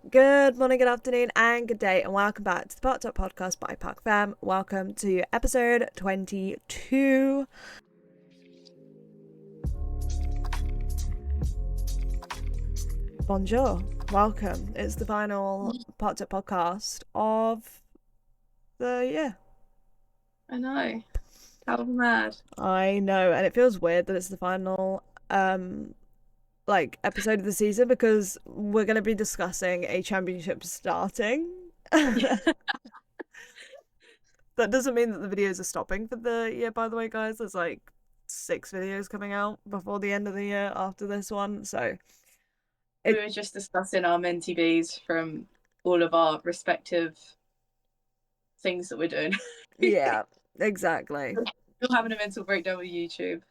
Good morning, good afternoon, and good day, and welcome back to the Parc'd podcast by Park Fam. Welcome to episode 22. Bonjour, welcome. It's the final Parc'd podcast of the year. I know. How mad. I know, and it feels weird that it's the final episode of the season because we're going to be discussing a championship starting. That doesn't mean that the videos are stopping for the year, by the way, guys. There's like 6 videos coming out before the end of the year after this one, so We were just discussing our mentee bees from all of our respective things that we're doing. yeah, exactly. You're having a mental breakdown with YouTube.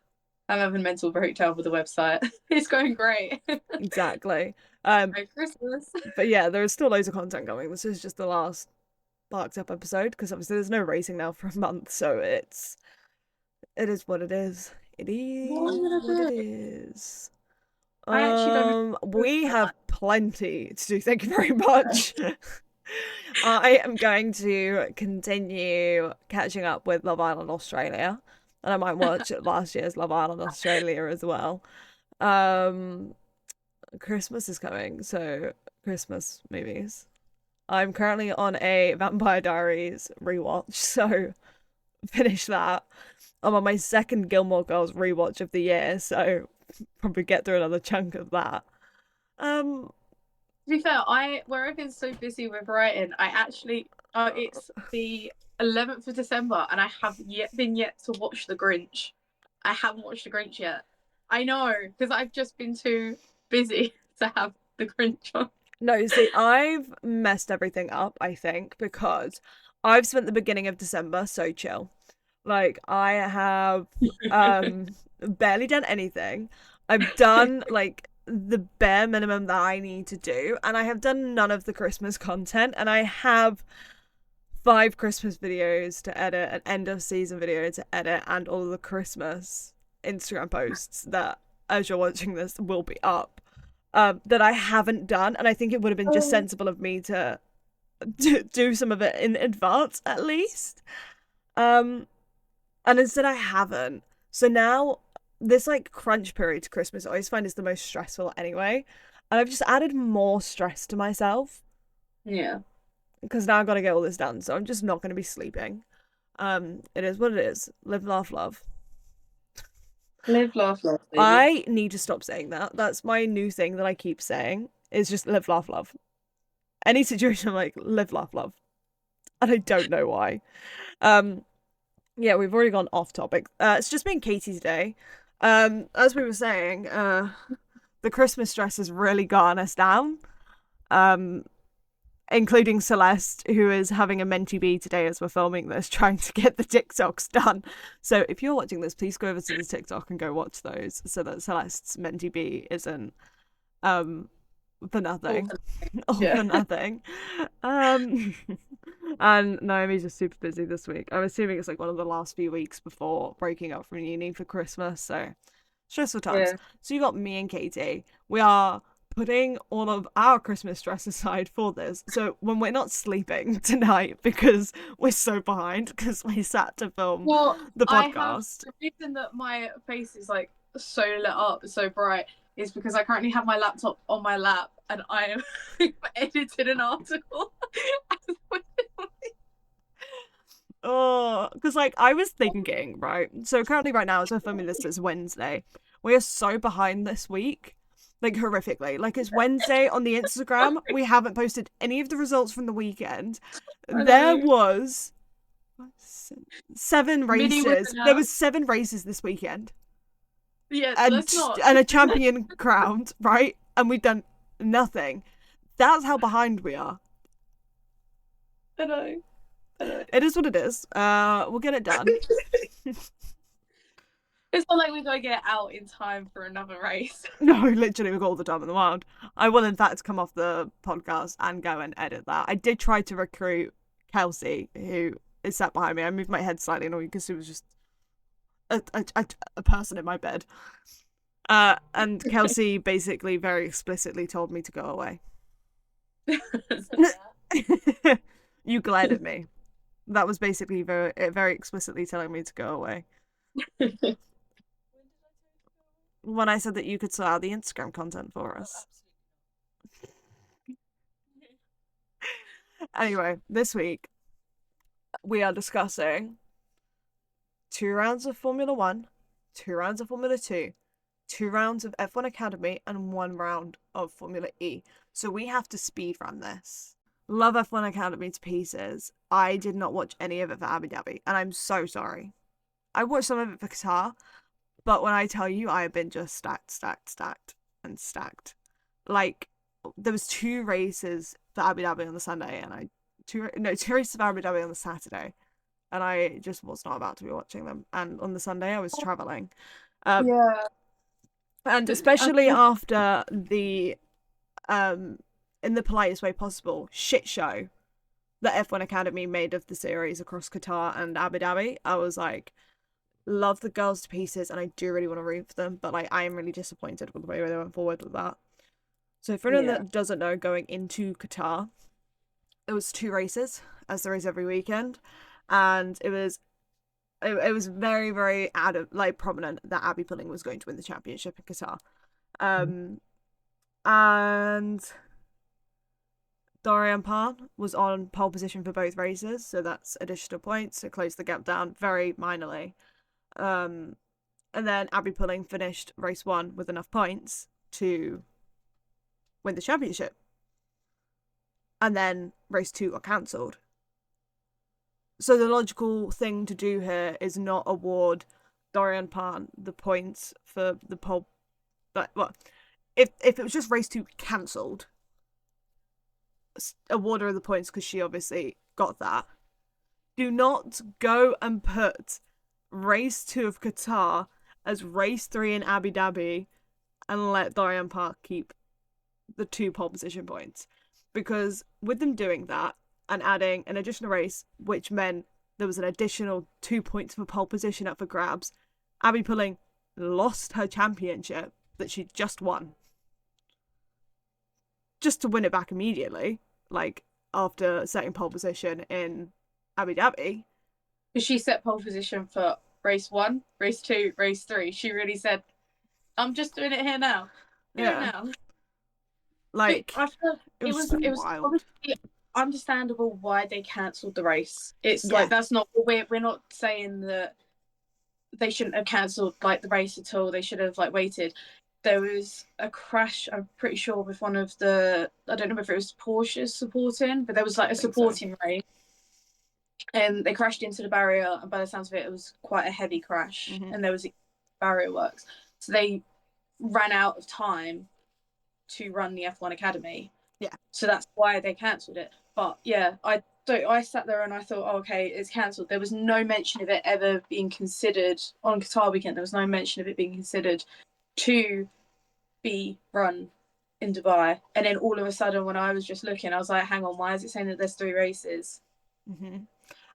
I'm having a mental breakdown with the website. It's going great. Exactly. Merry Christmas. But yeah, there is still loads of content going. This is just the last Parked Up episode because obviously there's no racing now for a month, so it is what it is. It is what it is. I actually don't. We have plenty to do. Thank you very much. I am going to continue catching up with Love Island Australia, and I might watch last year's Love Island Australia as well. Christmas is coming, so Christmas movies. I'm currently on a Vampire Diaries rewatch, so finish that. I'm on my second Gilmore Girls rewatch of the year, so probably get through another chunk of that. To be fair, where I've been so busy with writing, I actually it's the 11th of December and I have yet to watch The Grinch. I haven't watched The Grinch yet. I know, because I've just been too busy to have The Grinch on. No, see, I've messed everything up, I think, because I've spent the beginning of December so chill. Like, I have barely done anything. I've done like the bare minimum that I need to do, and I have done none of the Christmas content, and I have 5 Christmas videos to edit, an end of season video to edit, and all of the Christmas Instagram posts that, as you're watching this, will be up. That I haven't done, and I think it would have been just sensible of me to do some of it in advance at least. And instead I haven't. So now this like crunch period to Christmas I always find is the most stressful anyway. And I've just added more stress to myself. Yeah. Because now I've got to get all this done, so I'm just not going to be sleeping. It is what it is. Live, laugh, love. Live, laugh, love. Baby. I need to stop saying that. That's my new thing that I keep saying. Is just live, laugh, love. Any situation I'm like live, laugh, love. And I don't know why. Yeah, we've already gone off topic. It's just been Katie's day. As we were saying, the Christmas stress has really gotten us down. Including Celeste, who is having a mentee bee today as we're filming this, trying to get the TikToks done. So if you're watching this, please go over to the TikTok and go watch those so that Celeste's mentee bee isn't for nothing. All for nothing. And Naomi's just super busy this week. I'm assuming it's like one of the last few weeks before breaking up from uni for Christmas, so stressful times. Yeah. So you got me and Katie. We are putting all of our Christmas stress aside for this. So when we're not sleeping tonight because we're so behind because we sat to film the podcast. The reason that my face is like so lit up, so bright, is because I currently have my laptop on my lap and I am edited an article. Oh, because like I was thinking, right? So currently, right now, as we're filming this, it's Wednesday. We are so behind this week, like horrifically. Like it's Wednesday on the Instagram. We haven't posted any of the results from the weekend. There was 7 races. There was 7 races this weekend. Yeah, and a champion crowned, right? And we've done nothing. That's how behind we are. I know. It is what it is. We'll get it done. It's not like we gotta get out in time for another race. No, literally, we've got all the time in the world. I will, in fact, come off the podcast and go and edit that. I did try to recruit Kelsey, who is sat behind me. I moved my head slightly annoying because it was just a person in my bed. And Kelsey basically very explicitly told me to go away. You glared at me. That was basically very explicitly telling me to go away. When I said that you could sort out the Instagram content for us. Anyway, this week we are discussing 2 rounds of Formula One, 2 rounds of Formula Two, 2 rounds of F1 Academy, and 1 round of Formula E. So we have to speed run this. Love F1 Academy to pieces. I did not watch any of it for Abu Dhabi, and I'm so sorry. I watched some of it for Qatar, but when I tell you, I have been just stacked, and stacked. Like, there was 2 races for Abu Dhabi on the Sunday, and two races for Abu Dhabi on the Saturday, and I just was not about to be watching them. And on the Sunday, I was traveling. Yeah. And especially after the, in the politest way possible, shit show that F1 Academy made of the series across Qatar and Abu Dhabi, I was like, love the girls to pieces, and I do really want to root for them, but like I am really disappointed with the way they went forward with that. So for anyone that doesn't know, going into Qatar, it was 2 races, as there is every weekend, and it was very, very prominent that Abby Pulling was going to win the championship in Qatar. And Dorian Parn was on pole position for both races, so that's additional points to close the gap down very minorly. And then Abby Pulling finished race 1 with enough points to win the championship. And then race 2 got cancelled. So the logical thing to do here is not award Dorian Parn the points for the pole. But well, if it was just race 2 cancelled, award her the points because she obviously got that. Do not go and put race 2 of Qatar as race 3 in Abu Dhabi and let Dorian Park keep the 2 pole position points, because with them doing that and adding an additional race, which meant there was an additional 2 points for pole position up for grabs, Abby Pulling lost her championship that she just won, just to win it back immediately, like after setting pole position in Abu Dhabi. She set pole position for race 1, race 2, race 3. She really said, I'm just doing it here now. Now. Like, I feel it was wild. Obviously understandable why they cancelled the race. It's like, that's not, we're not saying that they shouldn't have cancelled like the race at all. They should have like waited. There was a crash, I'm pretty sure, with one of the, I don't know if it was Porsche supporting, but there was like a supporting race. And they crashed into the barrier, and by the sounds of it was quite a heavy crash, and there was barrier works. So they ran out of time to run the F1 Academy. Yeah. So that's why they cancelled it. But yeah, I sat there and I thought, oh, okay, it's cancelled. There was no mention of it ever being considered on Qatar weekend. There was no mention of it being considered to be run in Dubai. And then all of a sudden, when I was just looking, I was like, hang on, why is it saying that there's 3 races?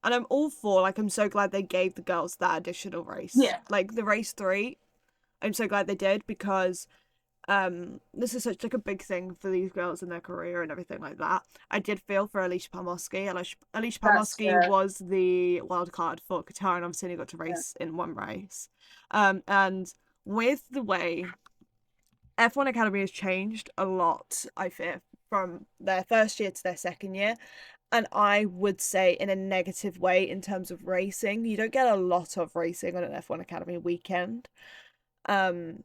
And I'm all for, like, I'm so glad they gave the girls that additional race. Yeah. Like, the race 3, I'm so glad they did, because this is such like a big thing for these girls in their career and everything like that. I did feel for Alicia Palmosky. Alicia Palmosky was the wild card for Qatar, and obviously only got to race in 1 race. And with the way F1 Academy has changed a lot, I fear, from their first year to their second year. And I would say in a negative way in terms of racing. You don't get a lot of racing on an F1 Academy weekend. And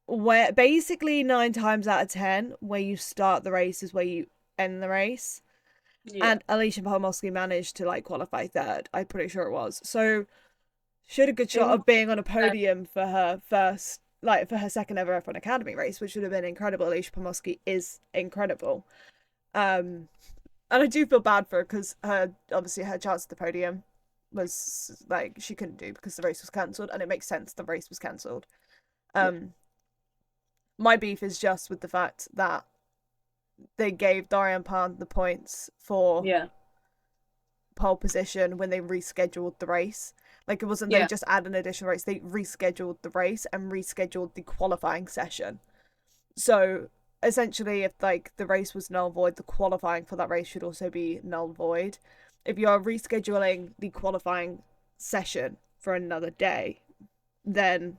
where basically 9 times out of 10, where you start the race is where you end the race. Yeah. And Alicia Palmosky managed to like qualify 3rd. I'm pretty sure it was. So she had a good shot of being on a podium for her first, like for her second ever F1 Academy race, which would have been incredible. Alicia Palmosky is incredible. And I do feel bad for her because obviously her chance at the podium was like she couldn't do because the race was cancelled, and it makes sense the race was cancelled. My beef is just with the fact that they gave Dorian Parn the points for pole position when they rescheduled the race. Like, it wasn't they just add an additional race, they rescheduled the race and rescheduled the qualifying session. So essentially, if like the race was null void, the qualifying for that race should also be null void. If you're rescheduling the qualifying session for another day, then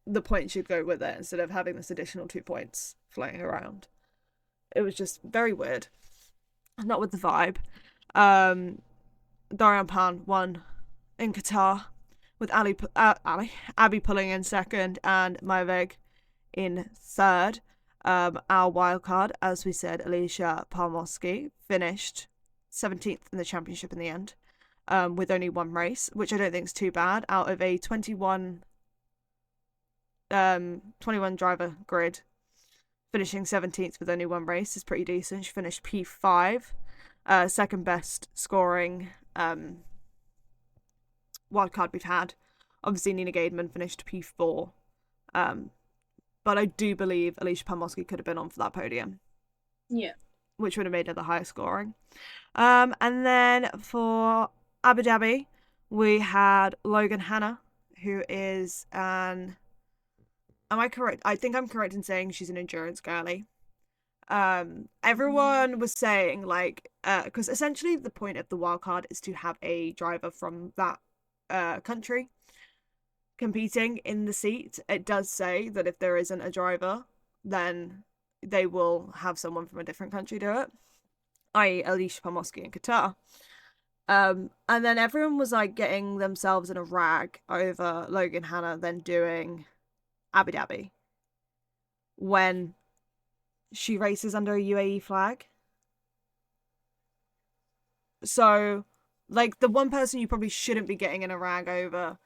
the point should go with it instead of having this additional 2 points floating around. It was just very weird. Not with the vibe. Darian Pan won in Qatar with Abby pulling in second and Maivig in third. Our wild card, as we said, Alicia Palmowski finished 17th in the championship in the end, with only one race, which I don't think is too bad out of a 21 driver grid. Finishing 17th with only one race is pretty decent. She finished P5, second best scoring wildcard we've had. Obviously, Nina Gademan finished P4, but I do believe Alicia Palmowski could have been on for that podium. Yeah. Which would have made her the highest scoring. And then for Abu Dhabi, we had Logan Hannah, who is an... Am I correct? I think I'm correct in saying she's an endurance girly. Everyone was saying, like, because essentially the point of the wildcard is to have a driver from that country competing in the seat. It does say that if there isn't a driver, then they will have someone from a different country do it, i.e. Alicia Palmowski in Qatar. And then everyone was like getting themselves in a rag over Logan Hannah then doing Abu Dhabi when she races under a UAE flag. So, like, the one person you probably shouldn't be getting in a rag over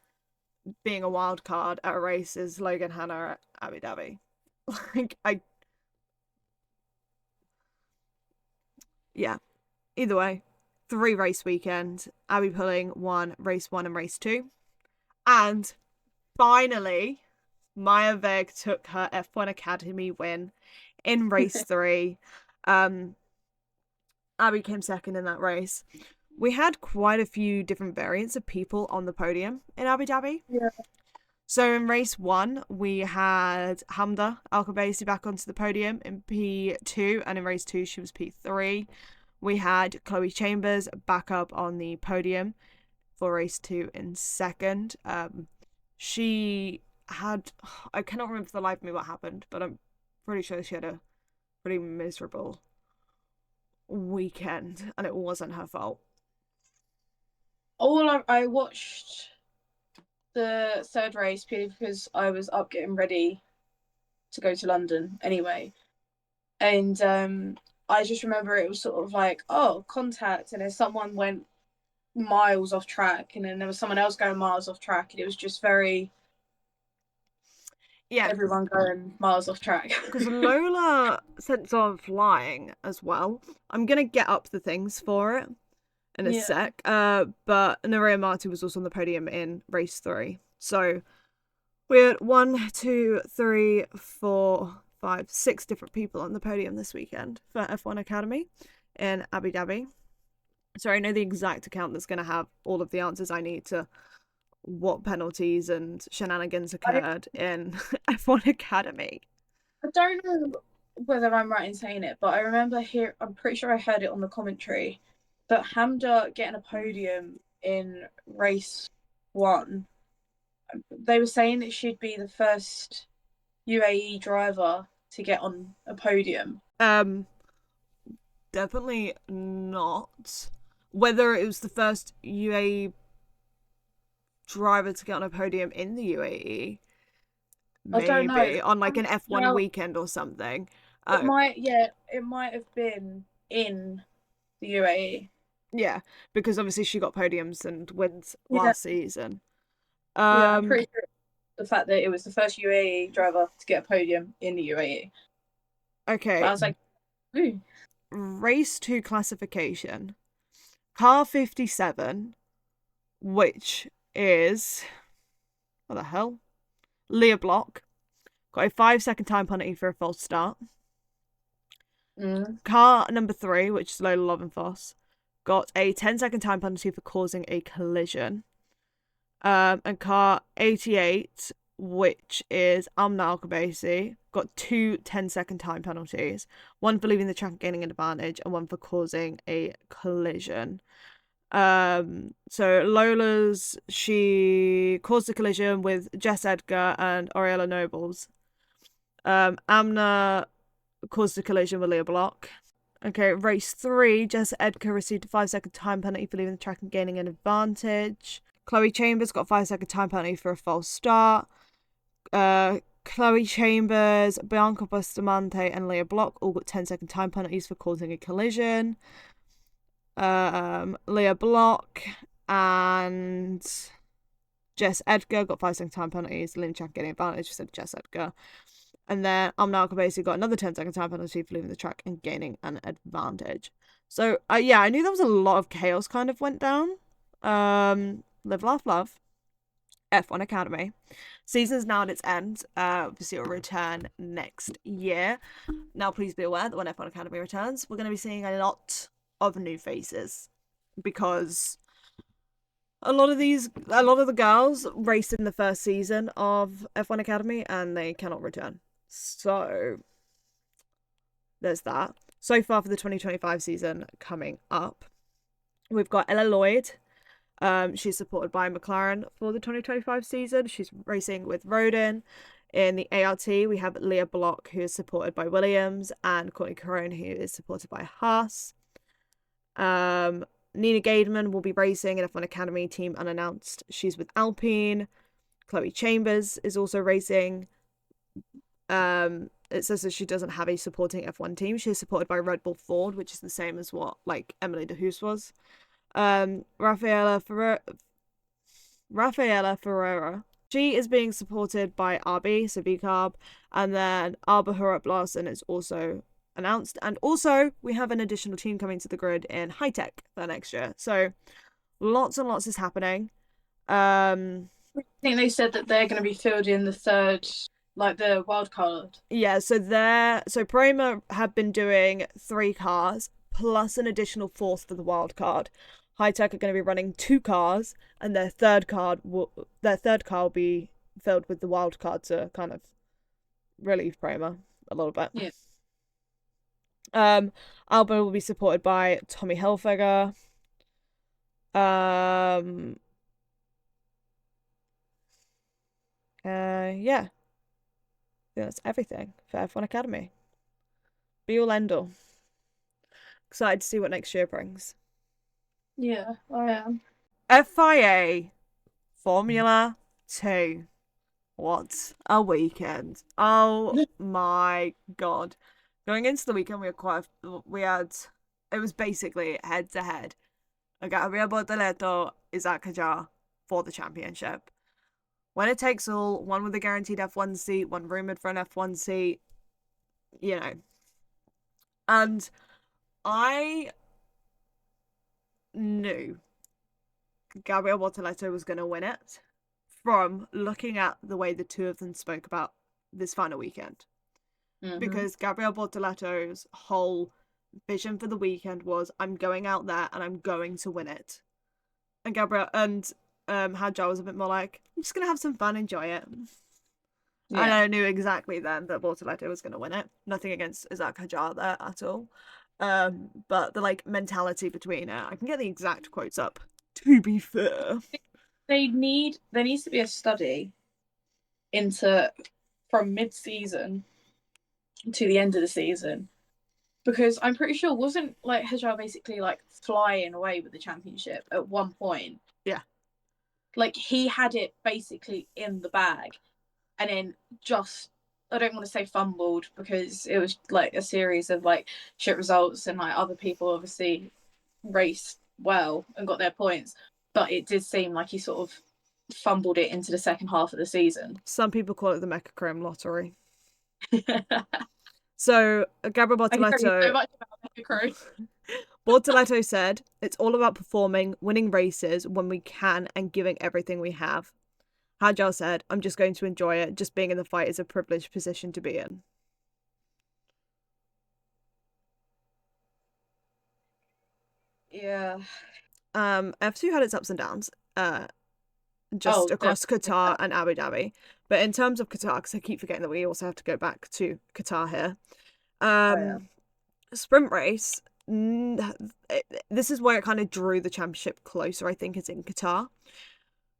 being a wild card at a race is Logan Hannah at Abu Dhabi. Yeah. Either way, 3-race weekend. Abby pulling won race 1 and race 2. And finally, Maya Veg took her F1 Academy win in race 3. Abby came second in that race. We had quite a few different variants of people on the podium in Abu Dhabi. Yeah. So in race 1, we had Hamda Al-Khabaisi back onto the podium in P2, and in race 2, she was P3. We had Chloe Chambers back up on the podium for race 2 in second. She had... I cannot remember for the life of me what happened, but I'm pretty sure she had a pretty miserable weekend, and it wasn't her fault. I watched the third race purely because I was up getting ready to go to London anyway. And I just remember it was sort of like, oh, contact, and then someone went miles off track, and then there was someone else going miles off track, and it was just very... Yeah. Everyone going miles off track. Because Lola sent on flying as well. I'm going to get up the things for it in a sec. But Nerea Marti was also on the podium in race 3. So we had 1, 2, 3, 4, 5, 6 different people on the podium this weekend for F1 Academy in Abu Dhabi. So I know the exact account that's going to have all of the answers I need to what penalties and shenanigans occurred in F1 Academy. I don't know whether I'm right in saying it, but I remember I'm pretty sure I heard it on the commentary, that Hamda getting a podium in race 1, they were saying that she'd be the first UAE driver to get on a podium. Definitely not. Whether it was the first UAE driver to get on a podium in the UAE, maybe on like an F1 weekend or something. It might have been in the UAE. Yeah, because obviously she got podiums and wins last season. I'm pretty sure the fact that it was the first UAE driver to get a podium in the UAE. Okay. But I was like, ooh. Race 2 classification. Car 57, which is... what the hell? Leah Block. Got a 5-second time penalty for a false start. Car number 3, which is Lola Lovenfoss, got a 10-second time penalty for causing a collision. And car 88 which is Amna Alkabasi, got 2 10-second time penalties, one for leaving the track and gaining an advantage, and one for causing a collision. So Lola's, she caused a collision with Jess Edgar and Oriella Nobles. Amna caused a collision with Leah Block. Okay, race 3, Jess Edgar received a 5-second time penalty for leaving the track and gaining an advantage. Chloe Chambers got a 5-second time penalty for a false start. Chloe Chambers, Bianca Bustamante, and Leah Block all got 10-second time penalties for causing a collision. Leah Block and Jess Edgar got 5-second time penalties. Lynn Chan getting advantage, said Jess Edgar. And then Amna Alkabasi got another 10-second time penalty for leaving the track and gaining an advantage. So, yeah, I knew there was a lot of chaos kind of went down. Live, laugh, love. F1 Academy. Season's now at its end. Obviously, it will return next year. Now, please be aware that when F1 Academy returns, we're going to be seeing a lot of new faces because a lot of the girls raced in the first season of F1 Academy and they cannot return. So there's that. So far for the 2025 season coming up, we've got Ella Lloyd. She's supported by McLaren for the 2025 season. She's racing with Rodin. In the ART, we have Leah Block, who is supported by Williams, and Courtney Carone, who is supported by Haas. Nina Gademan will be racing in F1 Academy team unannounced. She's with Alpine. Chloe Chambers is also racing. It says that she doesn't have a supporting F1 team. She's supported by Red Bull Ford, which is the same as what like Emily de Hoos was. Rafaela Ferreira. She is being supported by RB, so VCARB, and then Arba Hurup Larson is also announced. And also, we have an additional team coming to the grid in High Tech for next year. So, lots and lots is happening. I think they said that they're going to be filled in the third, like the wild card. Yeah, so Prema have been doing 3 cars plus an additional 4th for the wild card. High Tech are going to be running 2 cars, and their third car will be filled with the wild card to kind of relieve Prema a little bit. Yeah. Alba will be supported by Tommy Hilfiger. Yeah. I think that's everything for F1 Academy. Be all end all. Excited to see what next year brings. Yeah, I am. FIA Formula 2. What a weekend. Oh my god. Going into the weekend, it was basically head to head. Gabriel Bortoleto, Isaac Hajar for the championship. When it takes all, one with a guaranteed F1 seat, one rumoured for an F1 seat, you know. And I knew Gabriel Bortoleto was going to win it from looking at the way the two of them spoke about this final weekend. Mm-hmm. Because Gabriel Bortoleto's whole vision for the weekend was, I'm going out there and I'm going to win it. And Hadjar was a bit more like, I'm just going to have some fun, enjoy it. Yeah. And I knew exactly then that Bortoleto was going to win it. Nothing against Isaac Hadjar there at all. But the mentality between it, I can get the exact quotes up, to be fair. There needs to be a study into from mid-season to the end of the season, because I'm pretty sure wasn't Hajar basically flying away with the championship at one point. Yeah, he had it basically in the bag, and then just, I don't want to say fumbled because it was a series of shit results, and other people obviously raced well and got their points, but it did seem like he sort of fumbled it into the second half of the season. Some people call it the Mechachrome lottery. So Gabriel Bortoleto, Bortoleto said, it's all about performing, winning races when we can and giving everything we have. Hadjar said, I'm just going to enjoy it. Just being in the fight is a privileged position to be in. Yeah. F2 had its ups and downs. just The across Qatar and Abu Dhabi. But in terms of Qatar, because I keep forgetting that we also have to go back to Qatar here. oh, yeah. Sprint race. This is where it kind of drew the championship closer. I think is in Qatar,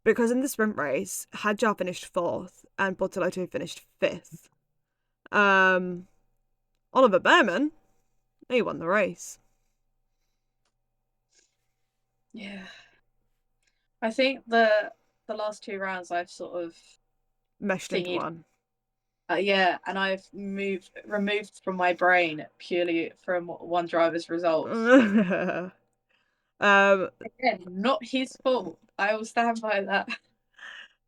because in the sprint race, Hadjar finished fourth and Bortolotto finished fifth. Oliver Behrman, he won the race. Yeah. I think the last 2 rounds I've sort of Meshed into thingied. one. Yeah, and I've removed from my brain purely from one driver's results. Again, not his fault. I will stand by that.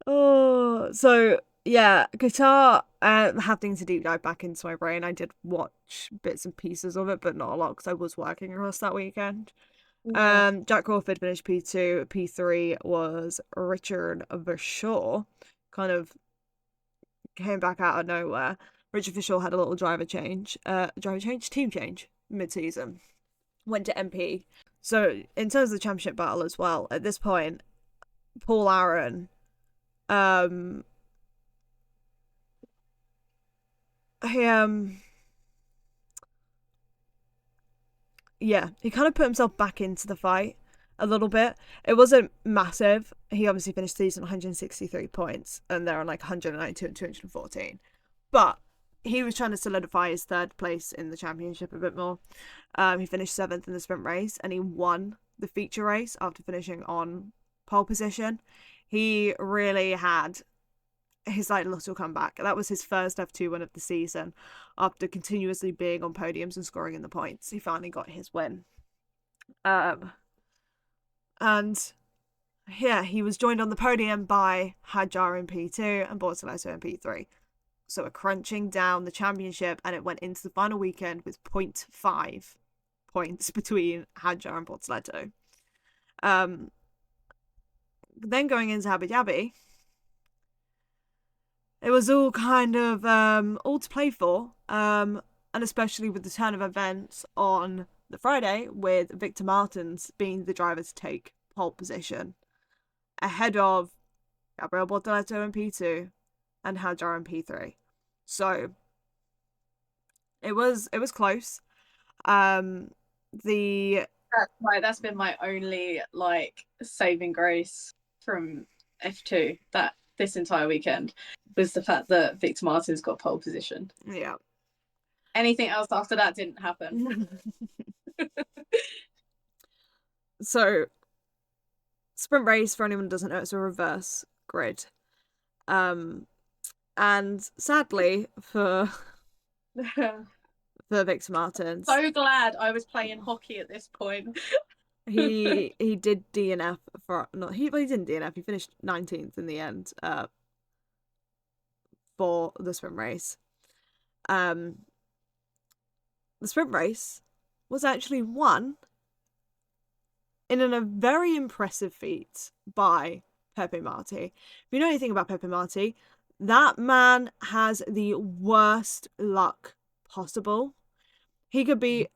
Oh, so yeah, Qatar. Having to deep dive back into my brain, I did watch bits and pieces of it, but not a lot because I was working across that weekend. Yeah. Jack Crawford finished P2. P3 was Richard Verschoor. Kind of came back out of nowhere. Richard Verschoor had a little team change mid-season. Went to MP. So in terms of the championship battle as well, at this point, Paul Aaron, he he kind of put himself back into the fight a little bit. It wasn't massive. He obviously finished the season 163 points, and they're on like 192 and 214. But he was trying to solidify his third place in the championship a bit more. He finished seventh in the sprint race, and he won the feature race after finishing on pole position. He really had his like little comeback. That was his first F2 win of the season after continuously being on podiums and scoring in the points. He finally got his win. And yeah, he was joined on the podium by Hadjar in P2 and Bortolotto in P3. So we're crunching down the championship, and it went into the final weekend with 0.5 points between Hadjar and Bortolotto. Then going into Abu Dhabi, it was all kind of all to play for, and especially with the turn of events on the Friday, with Victor Martins being the driver to take pole position ahead of Gabriel Bortoleto in P2 and Hadjar in P3. So it was close. That's been my only like saving grace from F2 that this entire weekend was the fact that Victor Martins got pole position. Yeah. Anything else after that didn't happen. So sprint race, for anyone who doesn't know, it's a reverse grid. And sadly for Victor Martins, so glad I was playing hockey at this point. he did DNF for he didn't DNF, he finished 19th in the end for the sprint race. The sprint race was actually won in a very impressive feat by Pepe Marti. If you know anything about Pepe Marti, that man has the worst luck possible. He could be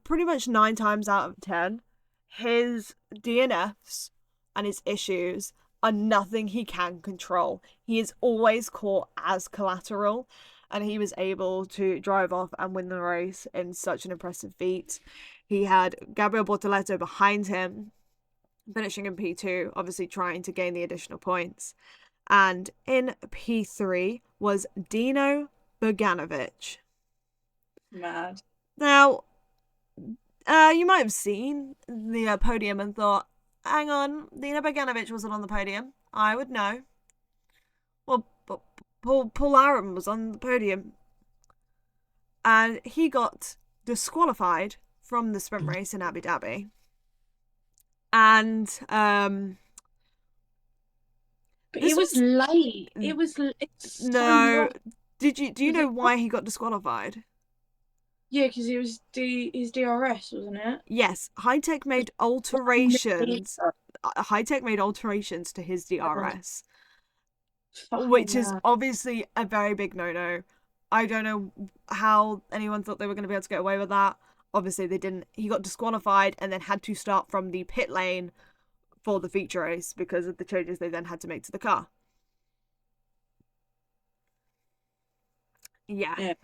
pretty much 9 times out of 10. His DNFs and his issues are nothing he can control. He is always caught as collateral, and he was able to drive off and win the race in such an impressive feat. He had Gabriel Bortoleto behind him, finishing in P2, obviously trying to gain the additional points. And in P3 was Dino Bogdanovic. Mad. Now, you might have seen the podium and thought, hang on, Dino Bogdanovic wasn't on the podium. I would know. Well, Paul Aaron was on the podium. And he got disqualified from the sprint race in Abu Dhabi. And but it was late. It's no. Do you know why he got disqualified? Yeah, because it was his DRS, wasn't it? Yes, High-Tech made alterations. High-Tech made alterations to his DRS, which is obviously a very big no-no. I don't know how anyone thought they were going to be able to get away with that. Obviously, they didn't. He got disqualified and then had to start from the pit lane for the feature race because of the changes they then had to make to the car. Yeah.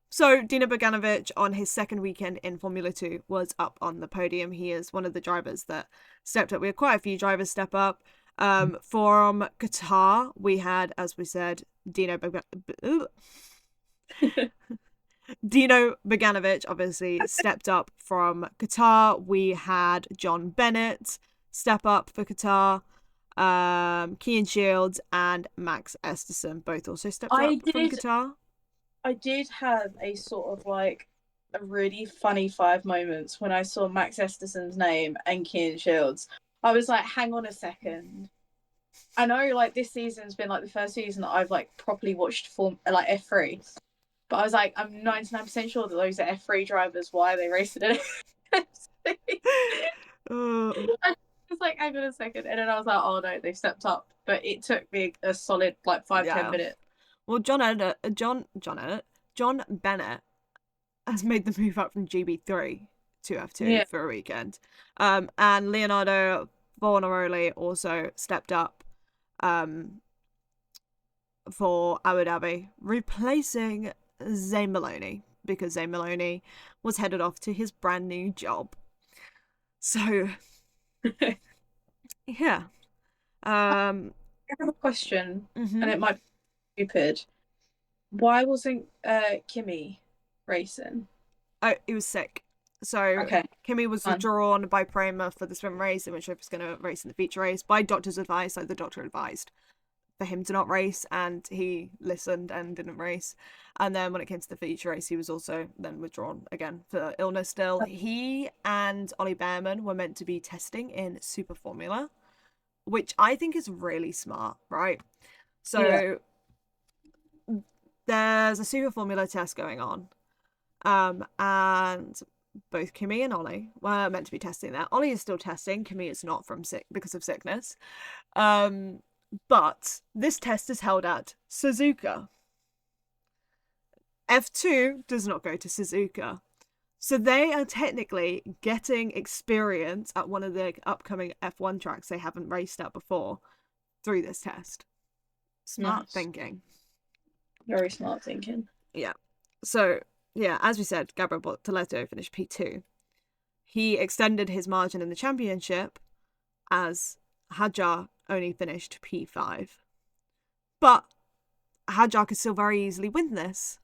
So Dino Bogdanovic on his second weekend in Formula 2 was up on the podium. He is one of the drivers that stepped up. We had quite a few drivers step up. From Qatar, we had, as we said, Dino Bogdanovic obviously stepped up from Qatar. We had John Bennett step up for Qatar. Kean Shields and Max Esterson both also stepped up from Qatar. I did have a sort of like a really funny 5 moments when I saw Max Esterson's name and Kean Shields. I was like, hang on a second. I know like this season's been like the first season that I've like properly watched like F3. But I was like, I'm 99% sure that those are F3 drivers. Why are they racing it? I was like, hang on a second. And then I was like, oh no, they've stepped up. But it took me a solid like 5-10 minutes. Well, John Bennett has made the move up from GB3 to F2 for a weekend. And Leonardo Fornaroli also stepped up for Abu Dhabi, replacing Zane Maloney because Zane Maloney was headed off to his brand new job. So, yeah. I have a question, and it might be stupid. Why wasn't Kimi racing? Oh, he was sick. So Kimi was withdrawn by Prema for the sprint race, in which he was going to race in the feature race by doctor's advice. Like the doctor advised for him to not race, and he listened and didn't race. And then when it came to the feature race, he was also then withdrawn again for illness still. He and Ollie Behrman were meant to be testing in Super Formula, which I think is really smart, right? So there's a Super Formula test going on. And both Kimi and Ollie were meant to be testing that. Ollie is still testing. Kimi is not because of sickness. But this test is held at Suzuka. F2 does not go to Suzuka. So they are technically getting experience at one of the upcoming F1 tracks they haven't raced at before through this test. Smart thinking. Very smart thinking. Yeah. So, yeah, as we said, Gabriel Bortoleto finished P2. He extended his margin in the championship as Hadjar only finished P5. But Hadjar could still very easily win this.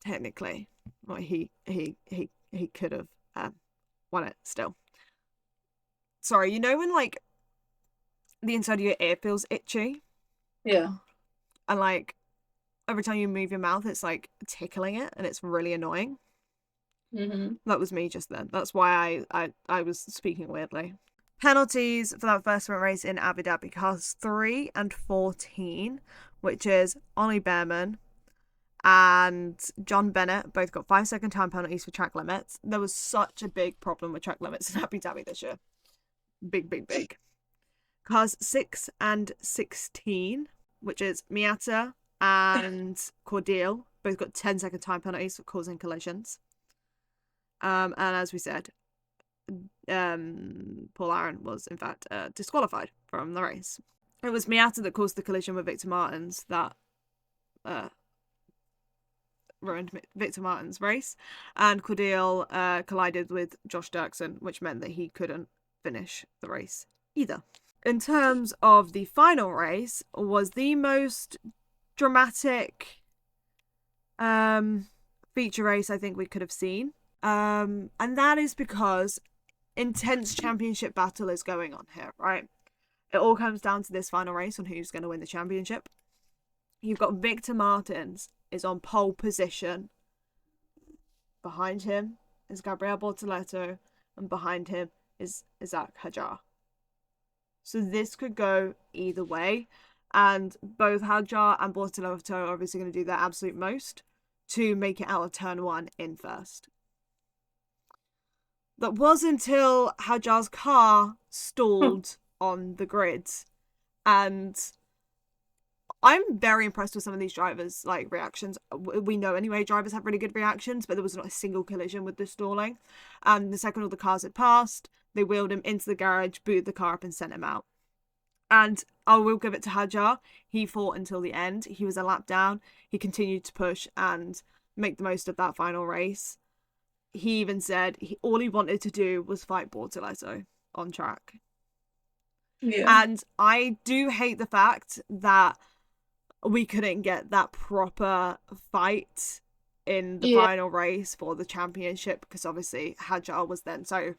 Technically. Well, he could have won it still. Sorry, you know when like the inside of your ear feels itchy? Yeah. And like every time you move your mouth, it's like tickling it, and it's really annoying. That was me just then. That's why I was speaking weirdly. Penalties for that first sprint race in Abu Dhabi, cars 3 and 14, which is Ollie Behrman and John Bennett both got 5-second time penalties for track limits. There was such a big problem with track limits in Abu Dhabi this year. Big. Cars 6 and 16, which is Miata and Cordial, both got 10-second time penalties for causing collisions. And as we said, Paul Aaron was in fact disqualified from the race. It was Miata that caused the collision with Victor Martins that ruined Victor Martins' race, and Cordial collided with Josh Dirksen, which meant that he couldn't finish the race either. In terms of the final race, was the most dramatic feature race I think we could have seen. And that is because intense championship battle is going on here, right? It all comes down to this final race on who's going to win the championship. You've got Victor Martins is on pole position. Behind him is Gabriel Bortoleto, and behind him is Isaac Hadjar. So this could go either way, and both Hadjar and Bortoleto are obviously going to do their absolute most to make it out of turn 1 in first. That was until Hadjar's car stalled on the grid, and I'm very impressed with some of these drivers' like reactions. We know anyway drivers have really good reactions, but there was not a single collision with the stalling. And the second all the cars had passed, they wheeled him into the garage, booted the car up, and sent him out. And I will give it to Hajar. He fought until the end. He was a lap down. He continued to push and make the most of that final race. He even said all he wanted to do was fight Bortoleto on track. Yeah. And I do hate the fact that we couldn't get that proper fight in the final race for the championship because obviously Hajar was then so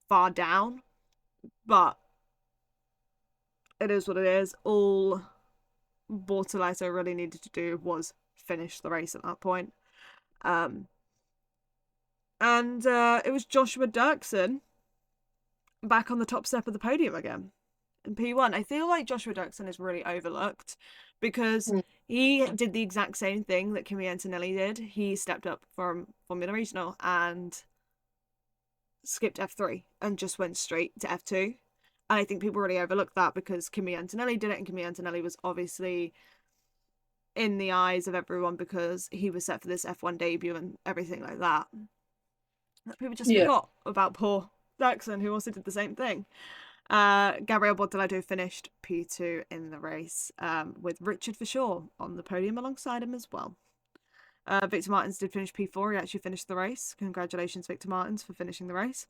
far down. But it is what it is. All Bortoleto really needed to do was finish the race at that point. And it was Joshua Dirksen back on the top step of the podium again in P1. I feel like Joshua Dirksen is really overlooked because he did the exact same thing that Kimi Antonelli did. He stepped up from Formula Regional and skipped F3 and just went straight to F2. And I think people really overlooked that because Kimi Antonelli did it, and Kimi Antonelli was obviously in the eyes of everyone because he was set for this F1 debut and everything like that. People just forgot about poor Dirksen, who also did the same thing. Gabriel Bortoleto finished P2 in the race with Richard Verschoor on the podium alongside him as well. Victor Martins did finish P4. He actually finished the race. Congratulations, Victor Martins, for finishing the race.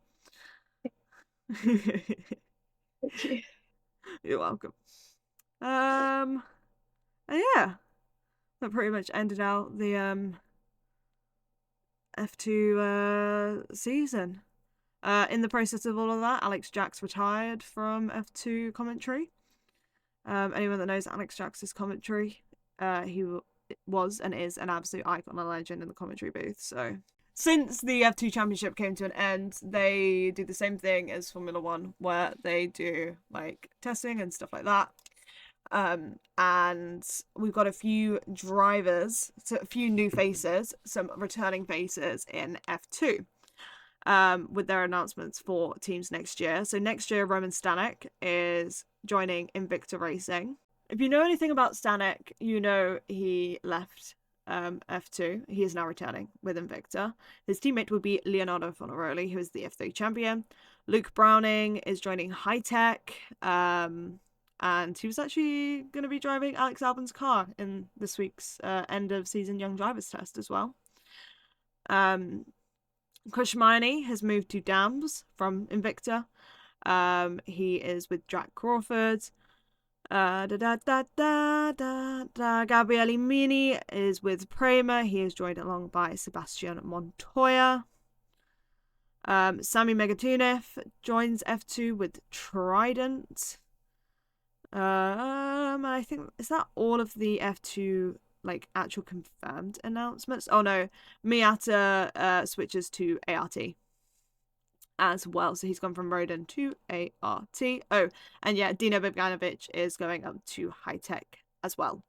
Thank you. You're welcome. And yeah, that pretty much ended out the F2 season. In the process of all of that, Alex Jax retired from F2 commentary. Anyone that knows Alex Jax's commentary, he was and is an absolute icon and legend in the commentary booth. So since the F2 championship came to an end, they do the same thing as Formula 1, where they do like testing and stuff like that. And we've got a few drivers, so a few new faces, some returning faces in F2. With their announcements for teams next year. So next year, Roman Stanek is joining Invicta Racing. If you know anything about Stanek, you know he left F2. He is now returning with Invicta. His teammate would be Leonardo Fornaroli, who is the F3 champion. Luke Browning is joining High Tech. And he was actually going to be driving Alex Albon's car in this week's end of season Young Drivers test as well. Kushmani has moved to Dams from Invicta. He is with Jack Crawford. Gabriele Mini is with Prema. He is joined along by Sebastian Montoya. Sami Megatunev joins F2 with Trident. I think, is that all of the F2 like actual confirmed announcements? Oh no, Miata switches to ART as well, so he's gone from Roden to ART. Oh, and yeah, Dino Bogdanovic is going up to High Tech as well.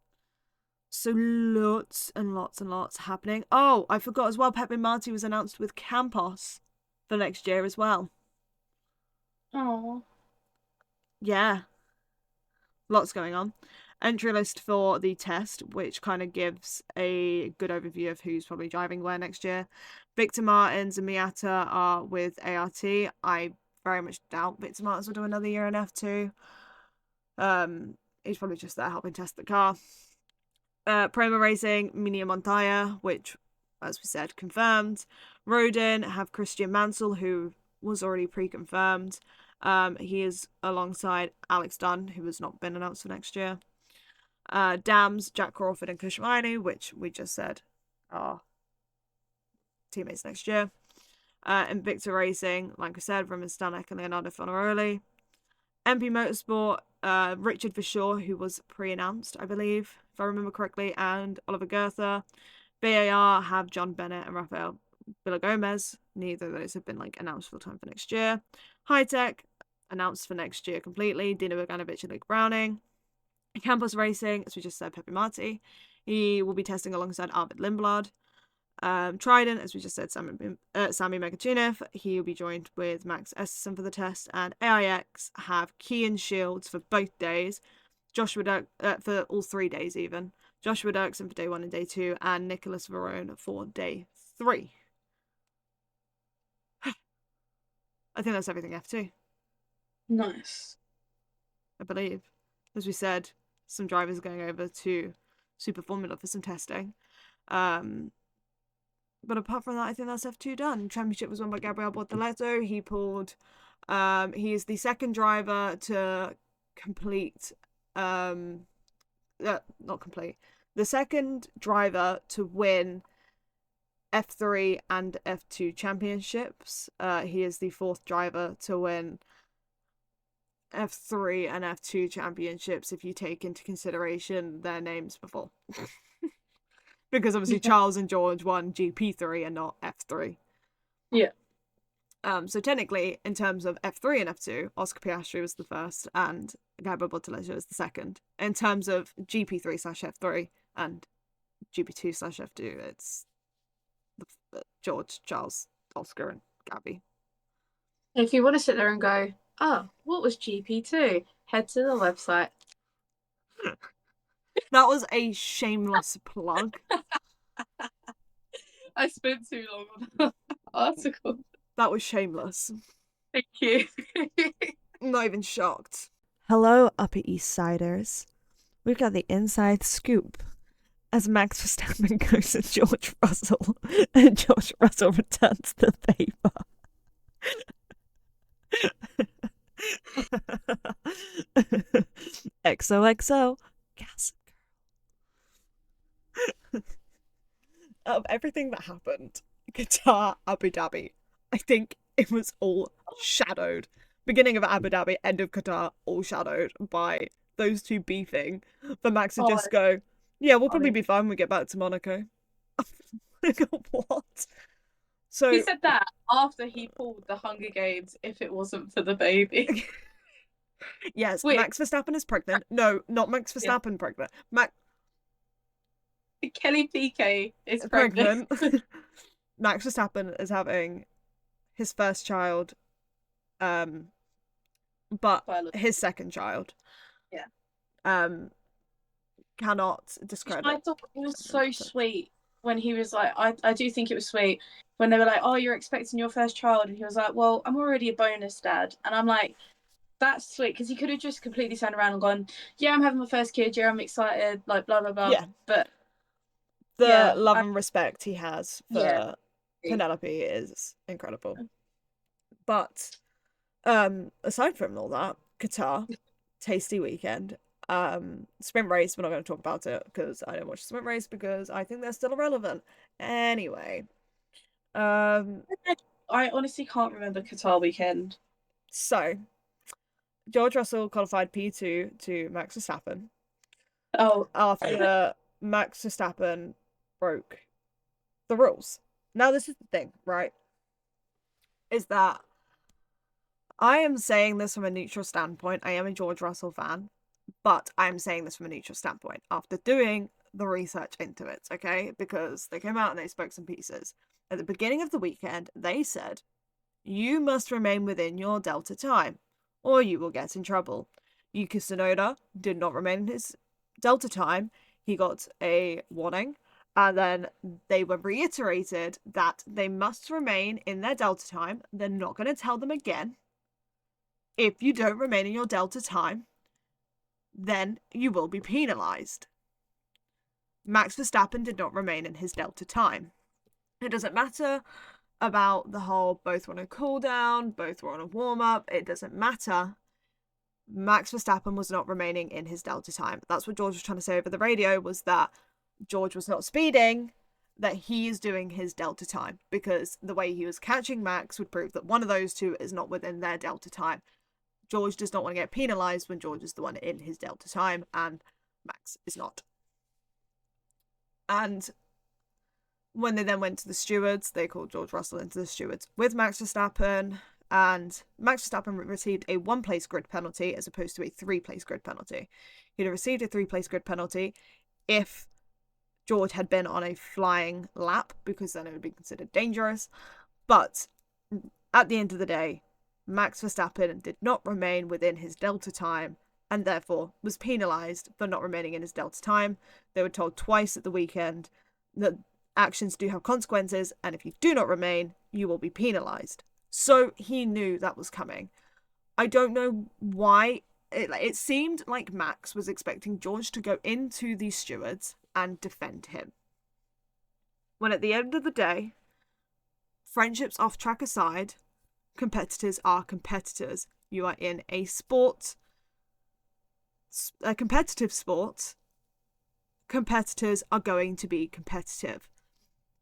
So lots and lots and lots happening. Oh, I forgot as well, Pepe Marti was announced with Campos for next year as well. Oh. Yeah. Lots going on. Entry list for the test, which kind of gives a good overview of who's probably driving where next year. Victor Martins and Miata are with ART. I very much doubt Victor Martins will do another year in F2. He's probably just there helping test the car. Prema Racing, Minia Montoya, which, as we said, confirmed. Rodin have Christian Mansell, who was already pre-confirmed. He is alongside Alex Dunn, who has not been announced for next year. Dams, Jack Crawford and Kushmani, which we just said are teammates next year. Invicta Racing, like I said, Roman Stanek and Leonardo Fornaroli. MP Motorsport, Richard Verschoor, who was pre-announced, I believe, if I remember correctly, and Oliver Goethe. BAR have John Bennett and Rafael Villagomez. Neither of those have been like announced full time for next year. High Tech announced for next year completely. Dino Bogdanovic and Luke Browning. Campos Racing, as we just said, Pepe Marti. He will be testing alongside Arvid Lindblad. Trident, as we just said, Sami Megatunev. He will be joined with Max Esterson for the test. And AIX have Key and Shields for both days, Joshua Dirk for all 3 days even. Joshua Dirksen for day 1 and day 2, and Nicholas Verone for day 3. I think that's everything F2. Nice. I believe. As we said, some drivers are going over to Super Formula for some testing. But apart from that, I think that's F2 done. Championship was won by Gabriel Bortoleto. He pulled. He is the second driver to complete. Not complete. The second driver to win F3 and F2 championships. He is the fourth driver to win F3 and F2 championships if you take into consideration their names before. Because obviously Charles and George won GP3 and not F3. Yeah. So technically, in terms of F3 and F2, Oscar Piastri was the first and Gabriel Bortoleto was the second. In terms of GP3/F3 and GP2/F2, it's George, Charles, Oscar, and Gabby. If you want to sit there and go, oh, what was GP2? Head to the website. That was a shameless plug. I spent too long on that article. That was shameless. Thank you. I'm not even shocked. Hello, Upper East Siders. We've got the inside scoop as Max Verstappen goes to George Russell and George Russell returns the favour. XOXO, Gas Girl. Of everything that happened, Qatar, Abu Dhabi, I think it was all shadowed. Beginning of Abu Dhabi, end of Qatar, all shadowed by those two beefing. For Max to just go, yeah, we'll probably be fine when we get back to Monaco. What? So he said that after he pulled the Hunger Games if it wasn't for the baby. Yes, wait. Max Verstappen is pregnant. No, not Max Verstappen pregnant. Kelly Piquet is pregnant. Max Verstappen is having his first child, but his second child. Yeah. Cannot discredit. I thought it was so sweet when he was like, I do think it was sweet when they were like, oh, you're expecting your first child, and he was like, well, I'm already a bonus dad, and I'm like, that's sweet, because he could have just completely turned around and gone, yeah, I'm having my first kid, yeah, I'm excited, like blah blah blah. Yeah. But the love and respect he has for Penelope is incredible. But aside from all that, Qatar, tasty weekend. Sprint race, we're not going to talk about it because I don't watch the sprint race because I think they're still irrelevant. Anyway. I honestly can't remember Qatar weekend. So, George Russell qualified P2 to Max Verstappen. Oh. After Max Verstappen broke the rules. Now, this is the thing, right? Is that I am saying this from a neutral standpoint. I am a George Russell fan, but I'm saying this from a neutral standpoint after doing the research into it, okay? Because they came out and they spoke some pieces. At the beginning of the weekend, they said, you must remain within your Delta time, or you will get in trouble. Yuki Tsunoda did not remain in his Delta time. He got a warning, and then they were reiterated that they must remain in their Delta time. They're not going to tell them again. If you don't remain in your Delta time, then you will be penalised. Max Verstappen did not remain in his Delta time. It doesn't matter about the whole both were on a cooldown, both were on a warm-up, it doesn't matter. Max Verstappen was not remaining in his Delta time. That's what George was trying to say over the radio, was that George was not speeding, that he is doing his Delta time, because the way he was catching Max would prove that one of those two is not within their Delta time. George does not want to get penalised when George is the one in his Delta time, and Max is not. And when they then went to the stewards, they called George Russell into the stewards with Max Verstappen, and Max Verstappen received a 1-place grid penalty as opposed to a 3-place grid penalty. He'd have received a 3-place grid penalty if George had been on a flying lap, because then it would be considered dangerous. But at the end of the day, Max Verstappen did not remain within his Delta time, and therefore was penalised for not remaining in his Delta time. They were told twice at the weekend that actions do have consequences, and if you do not remain, you will be penalised. So he knew that was coming. I don't know why. It seemed like Max was expecting George to go into these stewards and defend him. When at the end of the day, friendships off track aside, competitors are competitors. You are in a sport, a competitive sport. Competitors are going to be competitive.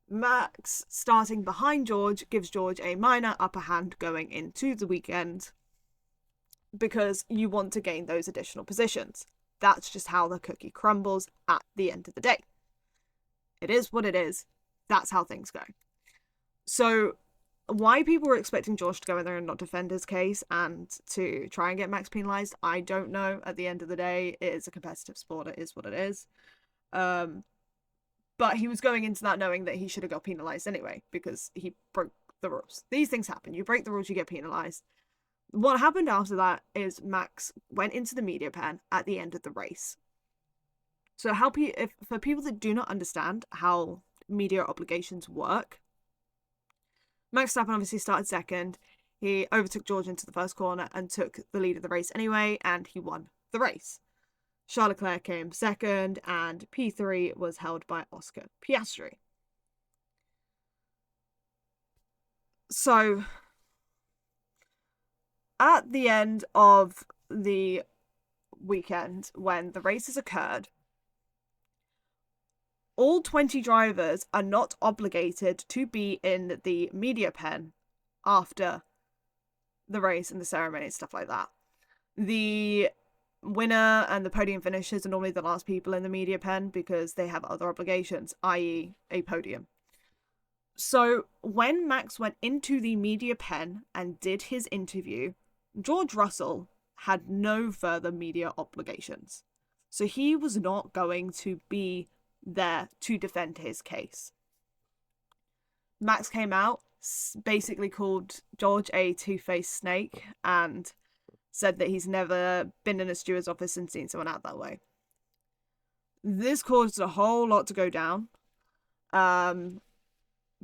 Max starting behind George gives George a minor upper hand going into the weekend because you want to gain those additional positions. That's just how the cookie crumbles at the end of the day. It is what it is. That's how things go. So why people were expecting George to go in there and not defend his case and to try and get Max penalised, I don't know. At the end of the day, it is a competitive sport. It is what it is. But he was going into that knowing that he should have got penalised anyway because he broke the rules. These things happen. You break the rules, you get penalised. What happened after that is Max went into the media pen at the end of the race. So for people that do not understand how media obligations work, Max Verstappen obviously started second. He overtook George into the first corner and took the lead of the race anyway, and he won the race. Charles Leclerc came second, and P3 was held by Oscar Piastri. So, at the end of the weekend, when the races occurred, all 20 drivers are not obligated to be in the media pen after the race and the ceremony and stuff like that. The winner and the podium finishers are normally the last people in the media pen because they have other obligations, i.e. a podium. So when Max went into the media pen and did his interview, George Russell had no further media obligations. So he was not going to be there to defend his case. Max came out, basically called George a two-faced snake and said that he's never been in a steward's office and seen someone out that way. This caused a whole lot to go down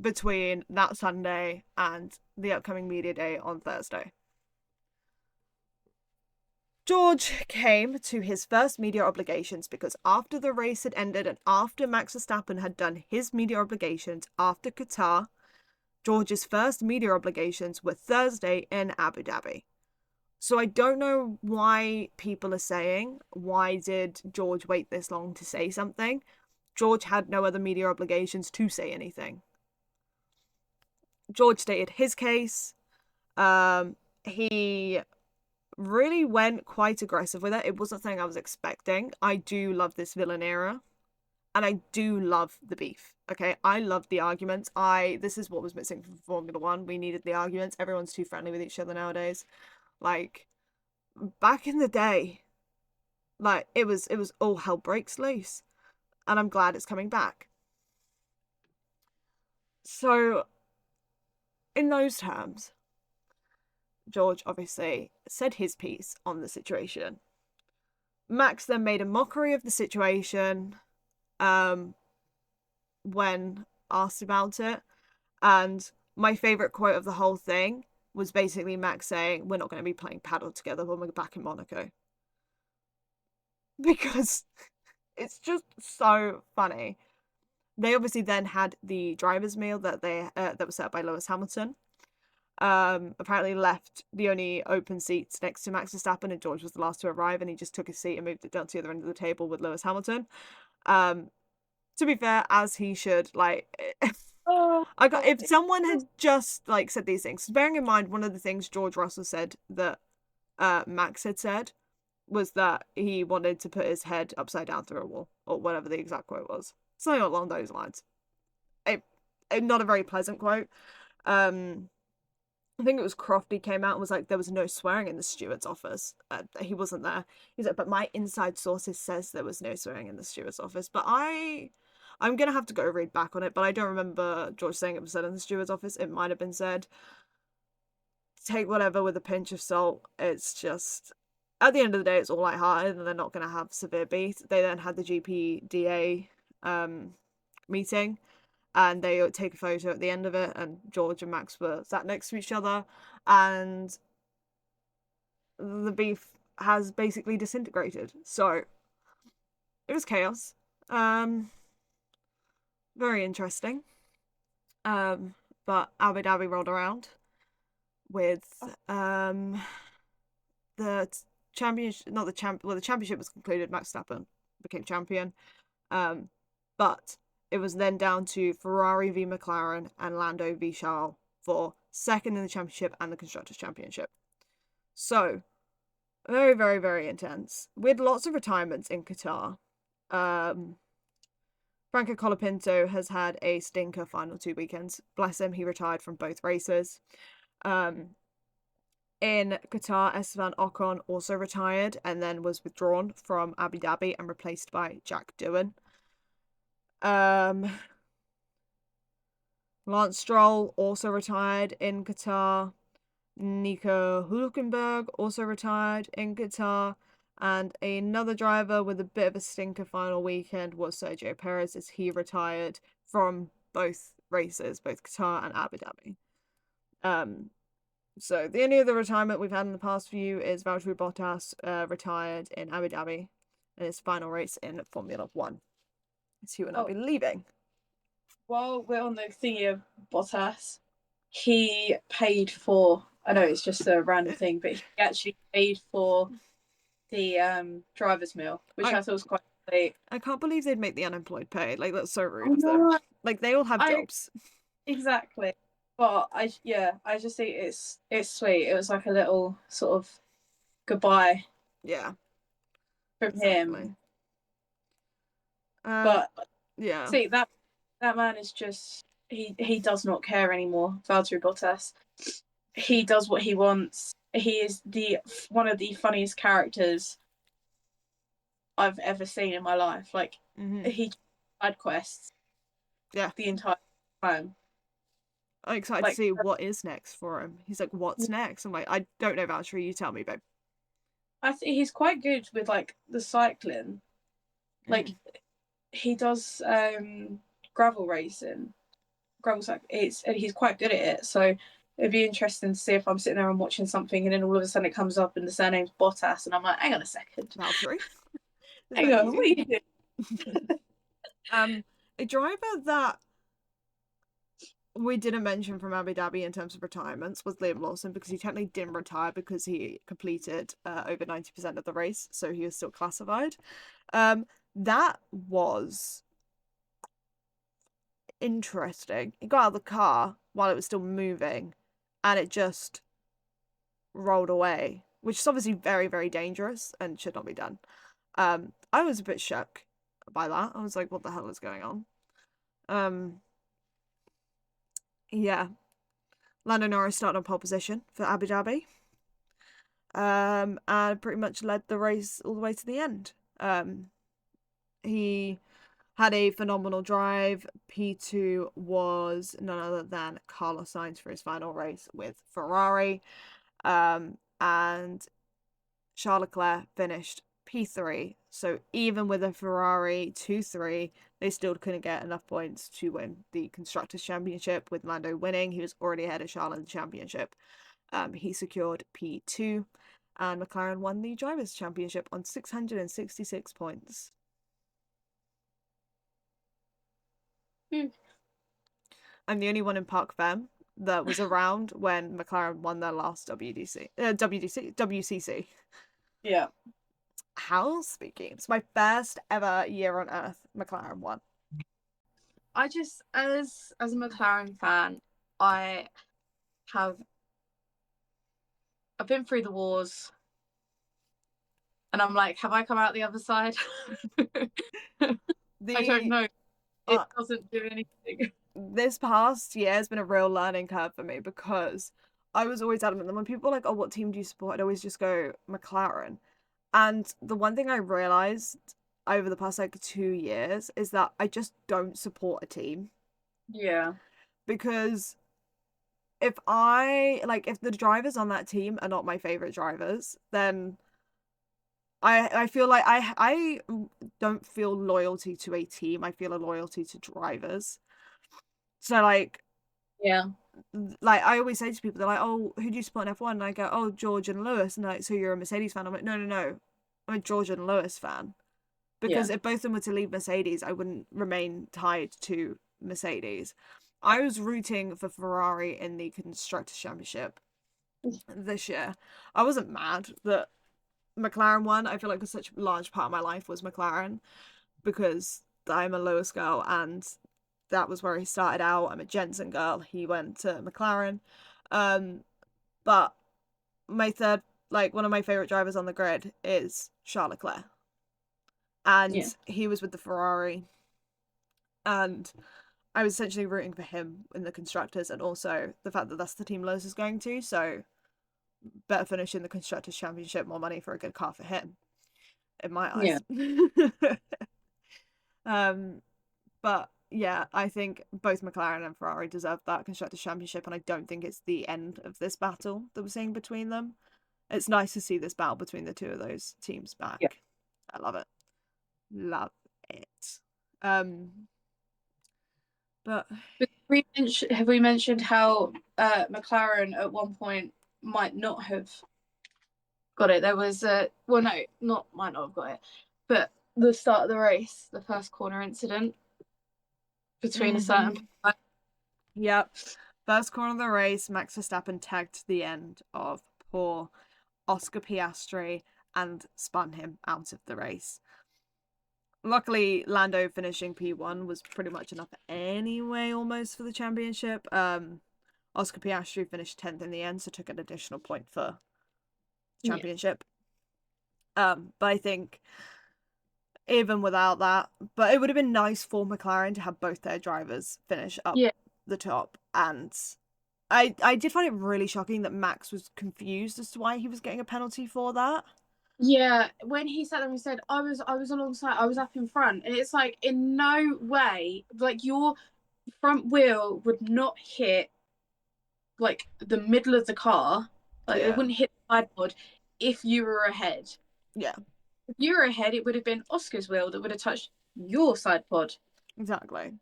between that Sunday and the upcoming media day on Thursday. George came to his first media obligations because after the race had ended and after Max Verstappen had done his media obligations after Qatar, George's first media obligations were Thursday in Abu Dhabi. So I don't know why people are saying, why did George wait this long to say something? George had no other media obligations to say anything. George stated his case. He really went quite aggressive with it. It wasn't something I was expecting. I do love this villain era. And I do love the beef. Okay, I love the arguments. This is what was missing from Formula One. We needed the arguments. Everyone's too friendly with each other nowadays. Like, back in the day, like, it was all hell breaks loose. And I'm glad it's coming back. So, in those terms, George obviously said his piece on the situation. Max then made a mockery of the situation when asked about it. And my favourite quote of the whole thing was basically Max saying, "We're not going to be playing paddle together when we're back in Monaco." Because it's just so funny. They obviously then had the driver's meal that was set up by Lewis Hamilton. Apparently left the only open seats next to Max Verstappen, and George was the last to arrive, and he just took his seat and moved it down to the other end of the table with Lewis Hamilton. To be fair, as he should, like, if someone had just, like, said these things, bearing in mind one of the things George Russell said that Max had said was that he wanted to put his head upside down through a wall, or whatever the exact quote was. Something along those lines. Not a very pleasant quote. I think it was Crofty came out and was like, there was no swearing in the steward's office. He wasn't there. He's like, but my inside sources says there was no swearing in the steward's office. But I'm going to have to go read back on it, but I don't remember George saying it was said in the steward's office. It might have been said. Take whatever with a pinch of salt. It's just, at the end of the day, it's all lighthearted and they're not going to have severe beef. They then had the GPDA meeting, and they take a photo at the end of it, and George and Max were sat next to each other, and the beef has basically disintegrated. So it was chaos. Very interesting. But Abu Dhabi rolled around with the championship, not the champ. Well, the championship was concluded. Max Verstappen became champion. But it was then down to Ferrari v McLaren and Lando v Charles for second in the championship and the constructors championship. So very, very, very intense. We had lots of retirements in Qatar. Franco Colapinto has had a stinker final 2 weekends. Bless him, he retired from both races. In Qatar, Esteban Ocon also retired and then was withdrawn from Abu Dhabi and replaced by Jack Doohan. Lance Stroll also retired in Qatar. Nico Hülkenberg also retired in Qatar. And another driver with a bit of a stinker final weekend was Sergio Perez, as he retired from both races, both Qatar and Abu Dhabi. So the only other retirement we've had in the past few is Valtteri Bottas retired in Abu Dhabi in his final race in Formula 1. So he will not be leaving. While we're on the thingy of Bottas, he paid for, I know it's just a random thing, but he actually paid for the driver's meal, which I thought was quite late. I can't believe they'd make the unemployed pay. Like, that's so rude of them. Like, they all have jobs. Exactly. But I just think it's sweet. It was like a little sort of goodbye. Yeah. From him. But yeah. See, that man is just he does not care anymore, Valtteri Bottas. He does what he wants. He is one of the funniest characters I've ever seen in my life. Like he side quests. Yeah. The entire time. I'm excited to see what is next for him. He's like, what's next? I'm like, I don't know, Valtteri, you tell me, babe. I think he's quite good with like the cycling. Like he does gravel racing. Gravel cycling. And he's quite good at it. So it'd be interesting to see if I'm sitting there and watching something and then all of a sudden it comes up and the surname's Bottas and I'm like, hang on a second. Valtteri. Hang on, what are you doing? A driver that we didn't mention from Abu Dhabi in terms of retirements was Liam Lawson, because he technically didn't retire because he completed over 90% of the race, so he was still classified. That was interesting. He got out of the car while it was still moving and it just rolled away, which is obviously very, very dangerous and should not be done. I was a bit shook by that. I was like, what the hell is going on? Yeah. Lando Norris started on pole position for Abu Dhabi. And pretty much led the race all the way to the end. He had a phenomenal drive. P2 was none other than Carlos Sainz for his final race with Ferrari. And Charles Leclerc finished P3. So even with a Ferrari 2-3, they still couldn't get enough points to win the Constructors' Championship, with Lando winning. He was already ahead of Charles in the championship. He secured P2, and McLaren won the Drivers' Championship on 666 points. I'm the only one in Parc Fem that was around when McLaren won their last WCC. Yeah. How speaking? It's my first ever year on Earth McLaren won. I just, as a McLaren fan, I've been through the wars, and I'm like, have I come out the other side? I don't know. It doesn't do anything. This past year has been a real learning curve for me, because I was always adamant that when people were like, oh, what team do you support? I'd always just go McLaren. And the one thing I realised over the past like 2 years is that I just don't support a team. Yeah. Because if the drivers on that team are not my favourite drivers, then I feel like I don't feel loyalty to a team. I feel a loyalty to drivers. So Yeah. I always say to people, they're like, "Oh, who do you support in F1?" And I go, "Oh, George and Lewis." And they're like, "So you're a Mercedes fan?" I'm like, "No, no, no. I'm a George and Lewis fan." Yeah. Because if both of them were to leave Mercedes, I wouldn't remain tied to Mercedes. I was rooting for Ferrari in the Constructors' Championship this year. I wasn't mad that McLaren won. I feel like such a large part of my life was McLaren because I'm a Lewis girl and that was where he started out. I'm a Jensen girl. He went to McLaren. But my third, like one of my favorite drivers on the grid is Charles Leclerc. Yeah. And he was with the Ferrari. And I was essentially rooting for him in the constructors, and also the fact that that's the team Lewis is going to. So better finish in the constructors championship, more money for a good car for him, in my Yeah. eyes. But yeah, I think both McLaren and Ferrari deserve that constructors championship, and I don't think it's the end of this battle that we're seeing between them. It's nice to see this battle between the two of those teams Yeah. back. I love it. Love it. Um, but Have we mentioned how McLaren at one point might not have got it? There was a well, no, not might not have got it, but the start of the race, the first corner incident between a certain. yep. First corner of the race, Max Verstappen tagged the end of poor Oscar Piastri and spun him out of the race. Luckily, Lando finishing P1 was pretty much enough anyway, almost for the championship. Oscar Piastri finished 10th in the end, so took an additional point for championship. But I think even without that, but it would have been nice for McLaren to have both their drivers finish up the top. And I did find it really shocking that Max was confused as to why he was getting a penalty for that. Yeah, when he sat there and said, I was alongside, I was up in front, and it's like in no way, like your front wheel would not hit like the middle of the car, like it wouldn't hit the side pod if you were ahead. Yeah. If you were ahead, it would have been Oscar's wheel that would have touched your side pod. Exactly.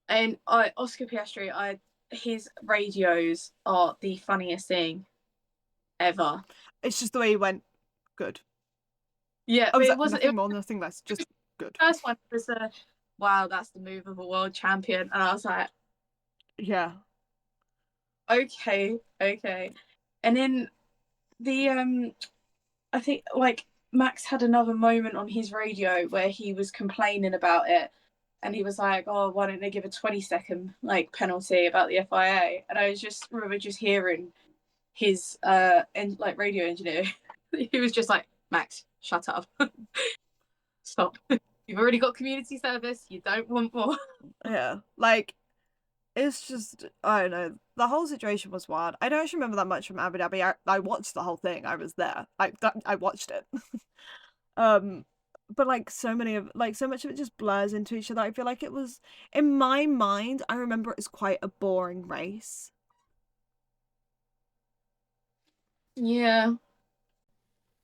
And Oscar Piastri, his radios are the funniest thing ever. It's just the way he went. Good. Yeah, I but was it like, wasn't. nothing more, nothing less. Just good. First one was wow, that's the move of a world champion, and I was like, Yeah. okay, okay. And then the I think like Max had another moment on his radio where he was complaining about it, and he was like, "Oh, why don't they give a 20-second like penalty about the FIA?" And I just remember just hearing his like radio engineer. He was just like, "Max, shut up, stop. You've already got community service. You don't want more." Yeah. Like, it's just, I don't know. The whole situation was wild. I don't actually remember that much from Abu Dhabi. I watched the whole thing. I was there. I watched it. But like so much of it just blurs into each other. I feel like it was, in my mind, I remember it as quite a boring race. Yeah.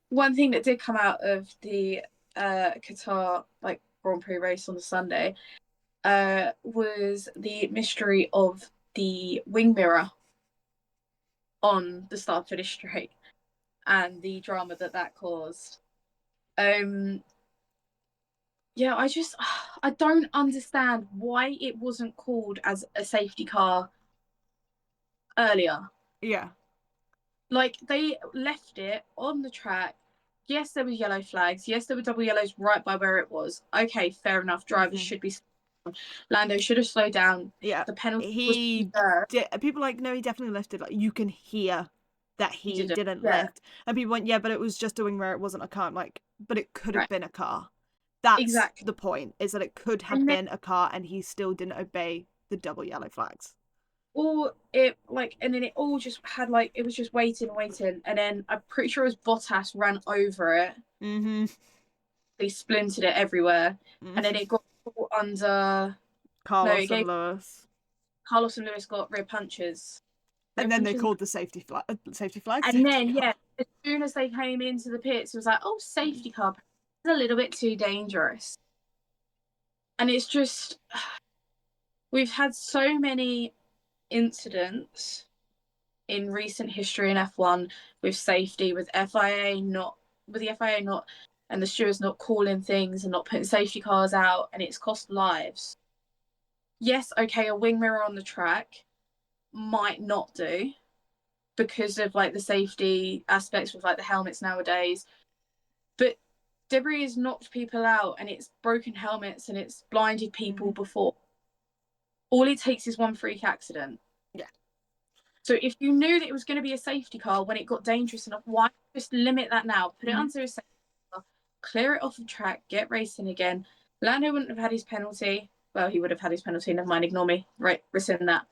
One thing that did come out of the Qatar like Grand Prix race on the Sunday was the mystery of the wing mirror on the start finish straight and the drama that that caused. Um, yeah, I don't understand why it wasn't called as a safety car earlier. Yeah. Like they left it on the track. Yes, there were yellow flags. Yes, there were double yellows right by where it was. Okay, fair enough. Drivers should be. Lando should have slowed down. Yeah. The penalty was He did. People like, no, he definitely lifted. Like, you can hear that he didn't Yeah, lift. And people went, yeah, but it was just doing where it wasn't a car. I'm like, but it could have right. been a car. That's Exactly. the point, is that it could have And then, been a car and he still didn't obey the double yellow flags. or it like, and then it all just had like it was just waiting, waiting, and then I'm pretty sure it was Bottas ran over it. Mm-hmm. They splintered it everywhere, and then it got under. No, Carlos it gave and Lewis. Carlos and Lewis got rear punches. And then they called the safety flags. And then, yeah, as soon as they came into the pits, it was like, oh, safety car, it's a little bit too dangerous. And it's just, we've had so many incidents in recent history in F1 with safety, with FIA not, with the FIA not, and the stewards not calling things and not putting safety cars out, and it's cost lives. Yes, okay, a wing mirror on the track might not do because of like the safety aspects with like the helmets nowadays, but debris has knocked people out and it's broken helmets and it's blinded people before. All it takes is one freak accident. Yeah. So if you knew that it was going to be a safety car when it got dangerous enough, why just limit that now? Put it onto a safety car, clear it off the track, get racing again. Lando wouldn't have had his penalty. Well, he would have had his penalty. Never mind, ignore me. Right, rescind that.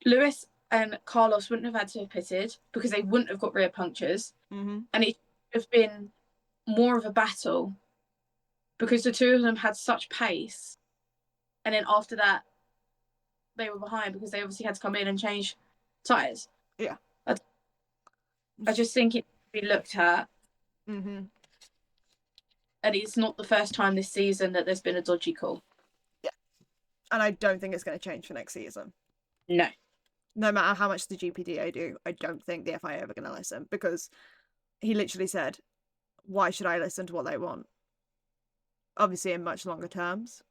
Lewis and Carlos wouldn't have had to have pitted because they wouldn't have got rear punctures. And it would have been more of a battle because the two of them had such pace. And then after that, they were behind because they obviously had to come in and change tyres. Yeah. I just think it should be looked at. Mm-hmm. And it's not the first time this season that there's been a dodgy call. Yeah. And I don't think it's going to change for next season. No. No matter how much the GPDA do, I don't think the FIA are ever going to listen, because he literally said, why should I listen to what they want? Obviously in much longer terms.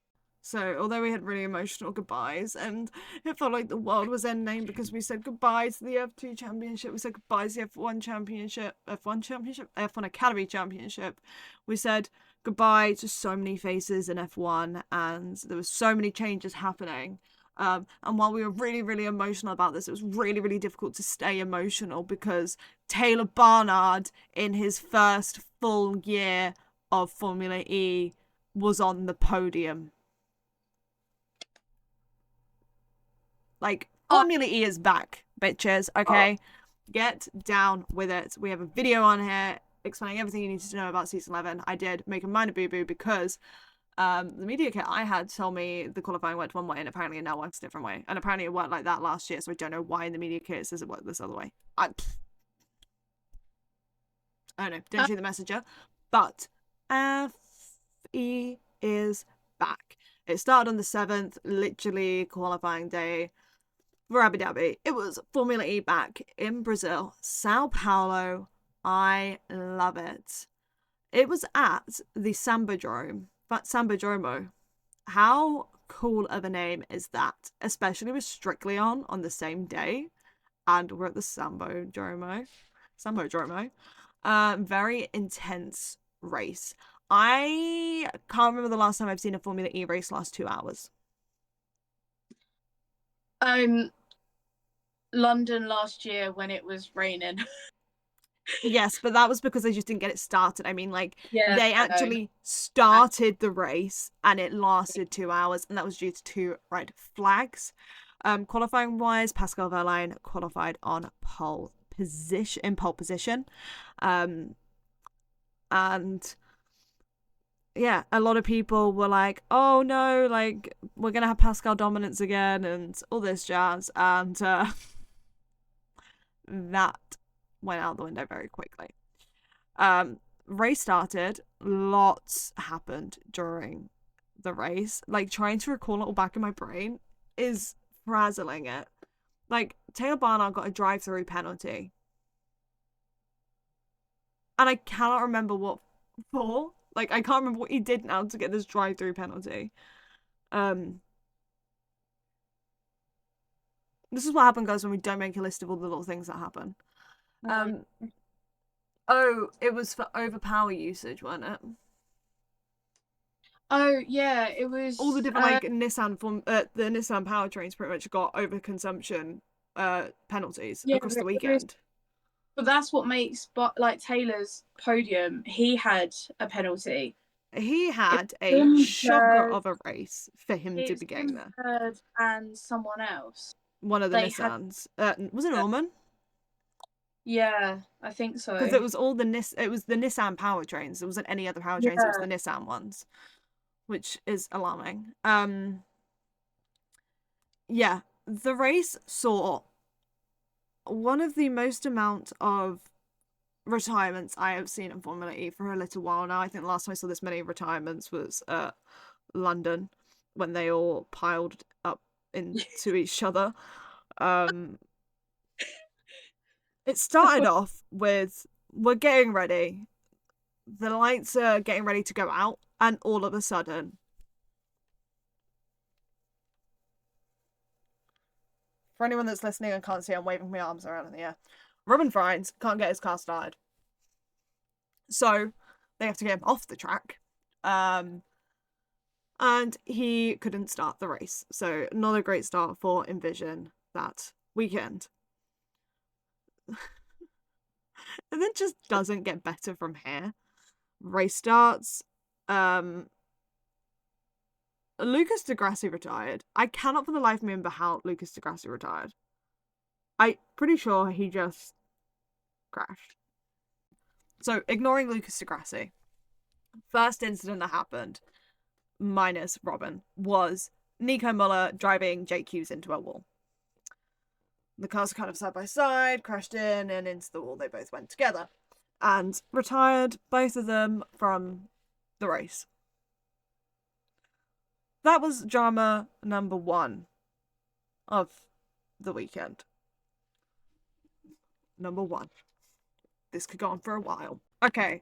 So although we had really emotional goodbyes and it felt like the world was ending because we said goodbye to the F2 Championship, we said goodbye to the F1 Championship, F1 Academy Championship, we said goodbye to so many faces in F1, and there was so many changes happening. And while we were really, really emotional about this, it was really, really difficult to stay emotional because Taylor Barnard, in his first full year of Formula E, was on the podium. Like, Formula E is back, bitches, okay? Get down with it. We have a video on here explaining everything you need to know about Season 11. I did make a minor boo-boo because the media kit I had told me the qualifying worked one way and apparently it now works a different way. And apparently it worked like that last year, so I don't know why in the media kit it says it worked this other way. I don't know. Didn't see the messenger. But FE is back. It started on the 7th, literally qualifying day for Abu Dhabi. It was Formula E back in Brazil, Sao Paulo. I love it. It was at the Sambadrome. Sambadromo. How cool of a name is that? Especially with Strictly on the same day. And we're at the Sambadromo. Very intense race. I can't remember the last time I've seen a Formula E race last 2 hours. London last year when it was raining. Yes, but that was because they just didn't get it started. I mean, like, yeah, they actually started the race and it lasted 2 hours, and that was due to 2 red flags. Qualifying wise, Pascal Wehrlein qualified on pole position. And yeah, a lot of people were like, oh no, like, we're gonna have Pascal dominance again and all this jazz, and that went out the window very quickly. Race started, lots happened during the race. Like, trying to recall it all back in my brain is frazzling it. Like, Taylor Barnard got a drive-through penalty. And I cannot remember what for. Like, I can't remember what he did now to get this drive-through penalty. This is what happened, guys, when we don't make a list of all the little things that happen. Oh, it was for overpower usage, wasn't it? Oh yeah, it was all the different like Nissan the Nissan powertrains pretty much got overconsumption penalties across the weekend. But that's what makes like Taylor's podium. He had a penalty. He had a shocker of a race for him to be getting there. And someone else. One of the Nissans. Was it Norman? Yeah, I think so. Because it was all it was the Nissan powertrains. There wasn't any other powertrains. Yeah. It was the Nissan ones, which is alarming. Yeah, the race saw one of the most amount of retirements I have seen in Formula E for a little while now. I think the last time I saw this many retirements was London, when they all piled up into each other. It started off with, we're getting ready, the lights are getting ready to go out, and all of a sudden, for anyone that's listening and can't see, I'm waving my arms around in the air. Robin Fries can't get his car started, so they have to get him off the track. And he couldn't start the race, so not a great start for Envision that weekend. And then just doesn't get better from here. Race starts. Lucas di Grassi retired. I cannot for the life of me remember how Lucas di Grassi retired. I'm pretty sure he just crashed. So, ignoring Lucas di Grassi, first incident that happened, minus Robin, was Nico Muller driving Jake Hughes into a wall. The cars are kind of side by side, crashed in and into the wall. They both went together and retired both of them from the race. That was drama number 1 of the weekend. Number 1. This could go on for a while. Okay,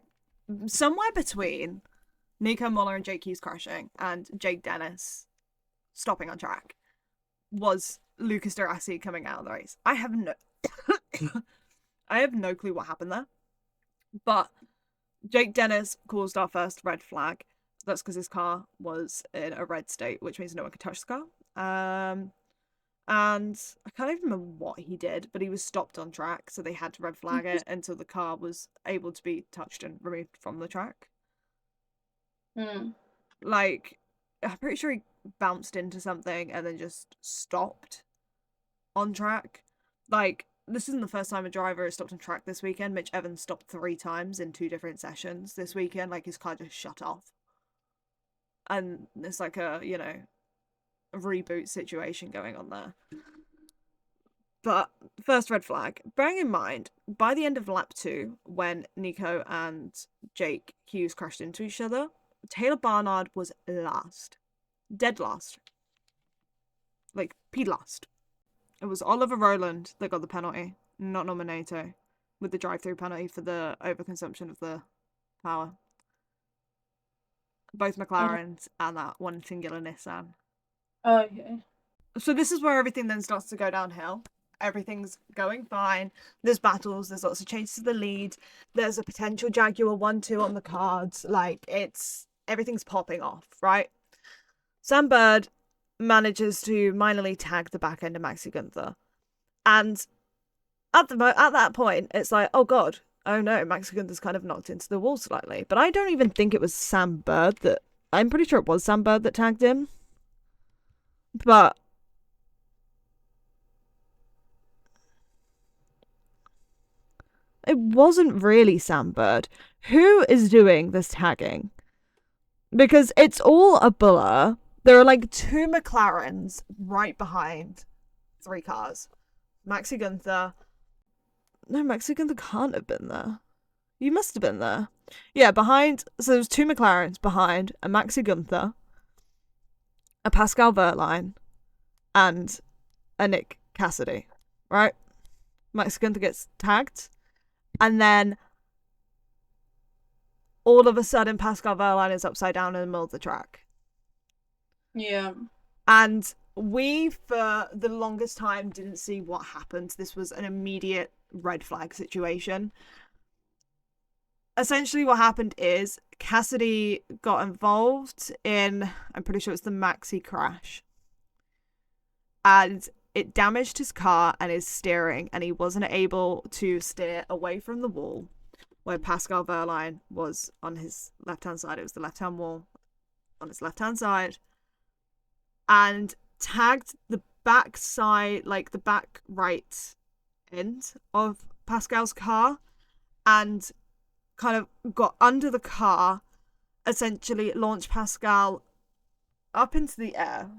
somewhere between Nico Muller and Jake Hughes crashing and Jake Dennis stopping on track was Lucas di Grassi coming out of the race. I have no clue what happened there. But Jake Dennis caused our first red flag. That's because his car was in a red state, which means no one could touch the car. And I can't even remember what he did, but he was stopped on track, so they had to red flag it until the car was able to be touched and removed from the track. Like, I'm pretty sure he bounced into something and then just stopped on track. Like, this isn't the first time a driver has stopped on track this weekend. Mitch Evans stopped 3 times in 2 different sessions this weekend. Like, his car just shut off. And it's like a, you know, a reboot situation going on there. But first red flag. Bearing in mind, by the end of lap 2, when Nico and Jake Hughes crashed into each other, Taylor Barnard was last. Dead last. Like, last. It was Oliver Rowland that got the penalty, not Nominato, with the drive-through penalty for the overconsumption of the power. Both McLarens and that one singular Nissan. Okay. So this is where everything then starts to go downhill. Everything's going fine. There's battles. There's lots of changes to the lead. There's a potential Jaguar 1-2 on the cards. Like, everything's popping off, right? Sam Bird manages to minorly tag the back end of Maxi Gunther. And at that point, it's like, oh god, oh no, Maxi Gunther's kind of knocked into the wall slightly. But I don't even think it was Sam Bird that... I'm pretty sure it was Sam Bird that tagged him. But... it wasn't really Sam Bird. Who is doing this tagging? Because it's all a blur. There are like 2 McLarens right behind 3 cars. Maxi Gunther. No, Maxi Gunther can't have been there. You must have been there. Yeah, behind. So there's 2 McLarens behind a Maxi Gunther, a Pascal Wehrlein, and a Nick Cassidy. Right? Maxi Gunther gets tagged. And then all of a sudden, Pascal Wehrlein is upside down in the middle of the track. Yeah. And we, for the longest time, didn't see what happened. This was an immediate red flag situation. Essentially, what happened is Cassidy got involved in, I'm pretty sure it's the Maxi crash. And it damaged his car and his steering, and he wasn't able to steer away from the wall where Pascal Wehrlein was on his left-hand side. It was the left-hand wall on his left-hand side. And tagged the back side, like the back right end of Pascal's car, and kind of got under the car, essentially launched Pascal up into the air.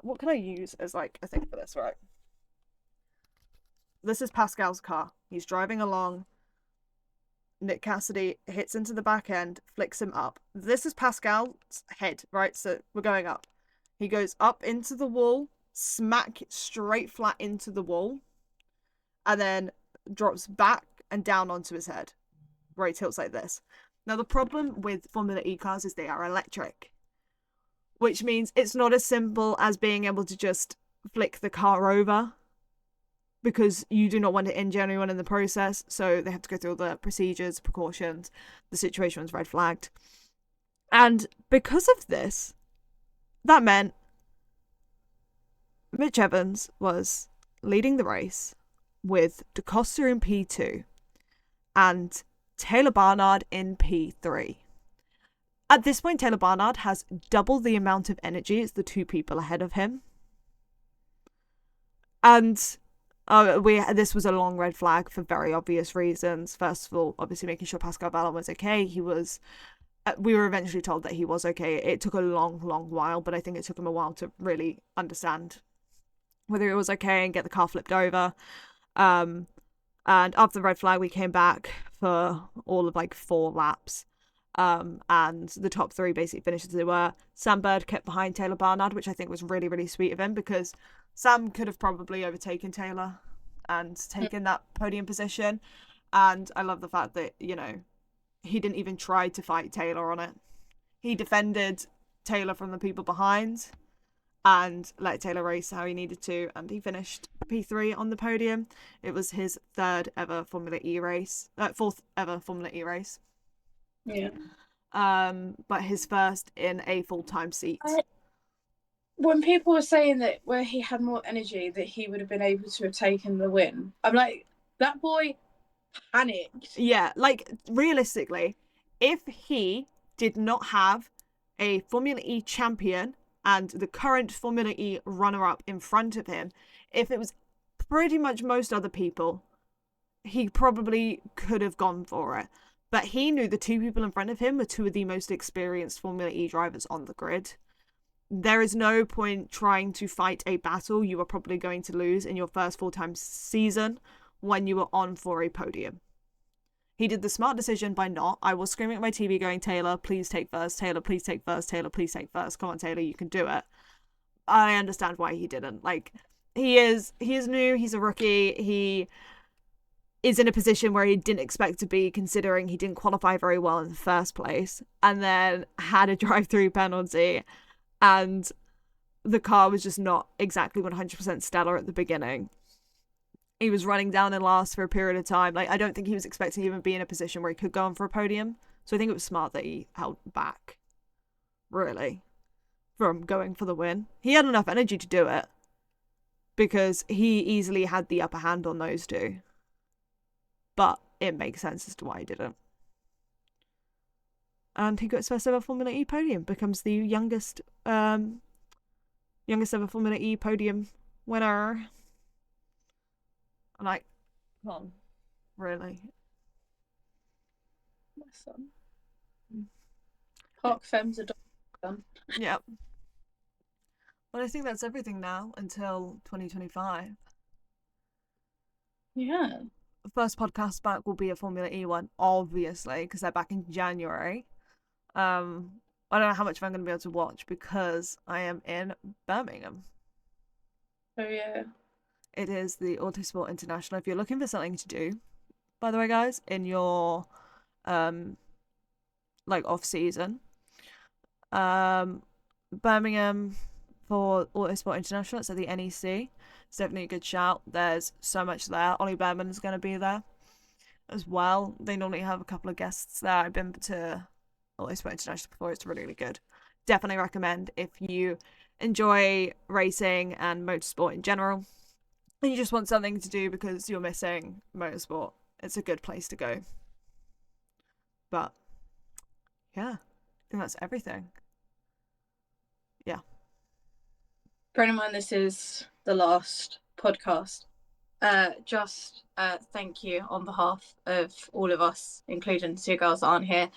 What can I use as like a thing for this, right? this is Pascal's car. He's driving along. Nick Cassidy hits into the back end, flicks him up. This is Pascal's head, right? So we're going up. He goes up into the wall, smack straight flat into the wall, and then drops back and down onto his head, where he tilts like this. Now, the problem with Formula E cars is they are electric, which means it's not as simple as being able to just flick the car over, because you do not want to injure anyone in the process, so they have to go through all the procedures, precautions. The situation was red flagged. And because of this, that meant Mitch Evans was leading the race with DaCosta in P2 and Taylor Barnard in P3. At this point, Taylor Barnard has double the amount of energy as the two people ahead of him. And this was a long red flag for very obvious reasons. First of all, obviously making sure Pascal Vallon was okay. We were eventually told that he was okay. It took a long while, but I think it took him a while to really understand whether it was okay and get the car flipped over. And after the red flag, we came back for all of like 4 laps. And the top 3 basically finished as they were. Sam Bird kept behind Taylor Barnard, which I think was really, really sweet of him, because Sam could have probably overtaken Taylor and taken that podium position. And I love the fact that, you know, he didn't even try to fight Taylor on it. He defended Taylor from the people behind and let Taylor race how he needed to, and he finished P3 on the podium. It was his 3rd ever Formula E race, 4th ever Formula E race. Yeah. But his first in a full-time seat. When people were saying that where he had more energy, that he would have been able to have taken the win, I'm like, that boy panicked. Yeah, like, realistically, if he did not have a Formula E champion and the current Formula E runner-up in front of him, if it was pretty much most other people, he probably could have gone for it. But he knew the 2 people in front of him were 2 of the most experienced Formula E drivers on the grid. There is no point trying to fight a battle you are probably going to lose in your first full-time season when you are on for a podium. He did the smart decision by not. I was screaming at my TV going, Taylor, please take first. Taylor, please take first. Taylor, please take first. Come on, Taylor, you can do it. I understand why he didn't. Like, he is new. He's a rookie. He is in a position where he didn't expect to be, considering he didn't qualify very well in the first place, and then had a drive-through penalty, and the car was just not exactly 100% stellar at the beginning. He was running down in last for a period of time. Like, I don't think he was expecting to even be in a position where he could go on for a podium. So I think it was smart that he held back, really, from going for the win. He had enough energy to do it, because he easily had the upper hand on those 2. But it makes sense as to why he didn't. And he got his first ever Formula E podium, becomes the youngest ever Formula E podium winner. I'm like, come on, really? My son. Parc Femmes adopted. Yep. Well, I think that's everything now until 2025. Yeah. The first podcast back will be a Formula E one, obviously, because they're back in January. I don't know how much I'm going to be able to watch because I am in Birmingham. Oh, yeah. It is the Autosport International. If you're looking for something to do, by the way, guys, in your like off season, Birmingham for Autosport International, it's at the NEC. It's definitely a good shout. There's so much there. Ollie Behrman is going to be there as well. They normally have a couple of guests there. I've been to Autosport International before. It's really, really good. Definitely recommend if you enjoy racing and motorsport in general, and you just want something to do because you're missing motorsport. It's a good place to go. But yeah, I think that's everything. Yeah. Friend of mine, this is the last podcast. Just thank you on behalf of all of us, including the 2 girls that aren't here.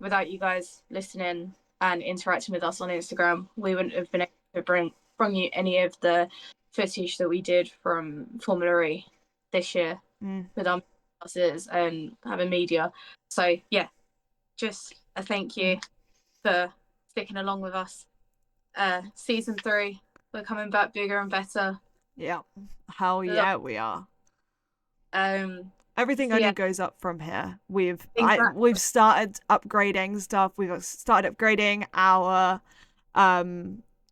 Without you guys listening and interacting with us on Instagram, we wouldn't have been able to bring you any of the footage that we did from Formula E. this year Mm. with our classes and having media. So yeah, just a thank you for sticking along with us. Season 3, we're coming back bigger and better. Yeah. Hell yeah, we are. Everything So only yeah, goes up from here. We've exactly. started upgrading stuff. We've started upgrading our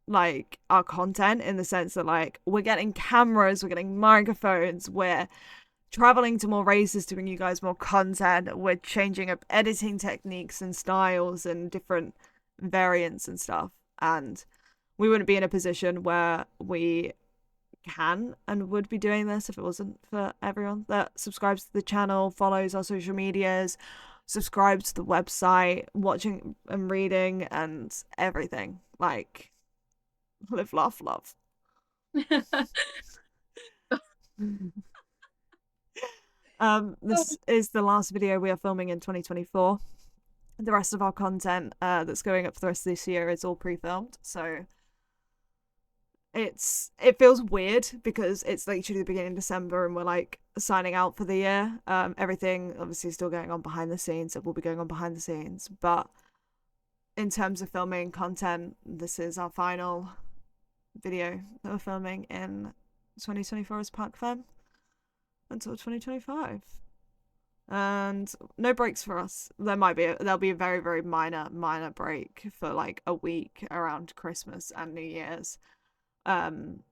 like our content, in the sense that like we're getting cameras, we're getting microphones, we're traveling to more races to bring you guys more content. We're changing up editing techniques and styles and different variants and stuff. And we wouldn't be in a position where we can and would be doing this if it wasn't for everyone that subscribes to the channel, follows our social medias, subscribes to the website, watching and reading and everything. Like, live, laugh, love. This is the last video we are filming in 2024. The rest of our content that's going up for the rest of this year is all pre-filmed, so it feels weird because it's literally the beginning of December and we're like signing out for the year. Everything obviously is still going on behind the scenes. It will be going on behind the scenes, but in terms of filming content, this is our final video that we're filming in 2024 as Parc'd until 2025. And no breaks for us. There'll be a very, very minor break for like a week around Christmas and New Year's. Permitting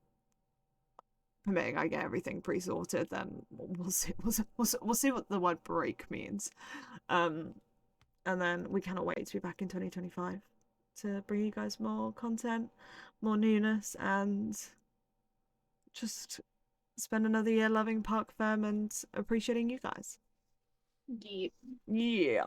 I get everything pre-sorted, then we'll see what the word break means. And then we cannot wait to be back in 2025 to bring you guys more content, more newness, and just spend another year loving Parc'd and appreciating you guys. Yeah. Yeah.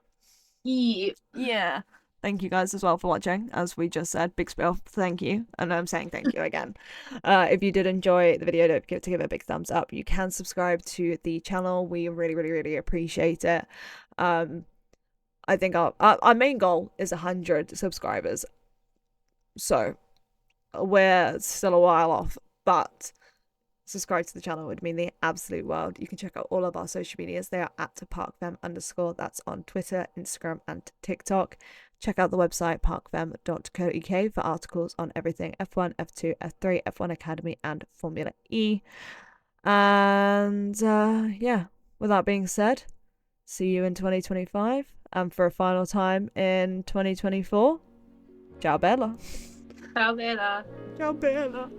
Yeah. Yeah. Thank you guys as well for watching. As we just said, big spill, thank you. And I'm saying thank you again. If you did enjoy the video, don't forget to give it a big thumbs up. You can subscribe to the channel. We really, really, really appreciate it. I think our main goal is 100 subscribers. So we're still a while off, but subscribe to the channel would mean the absolute world. You can check out all of our social medias. They are at @parcfem_. That's on Twitter, Instagram, and TikTok. Check out the website parcfem.co.uk for articles on everything F1, F2, F3, F1 Academy, and Formula E. And yeah, with that being said, see you in 2025, and for a final time in 2024. Ciao bella. Ciao, Bella. Ciao bella.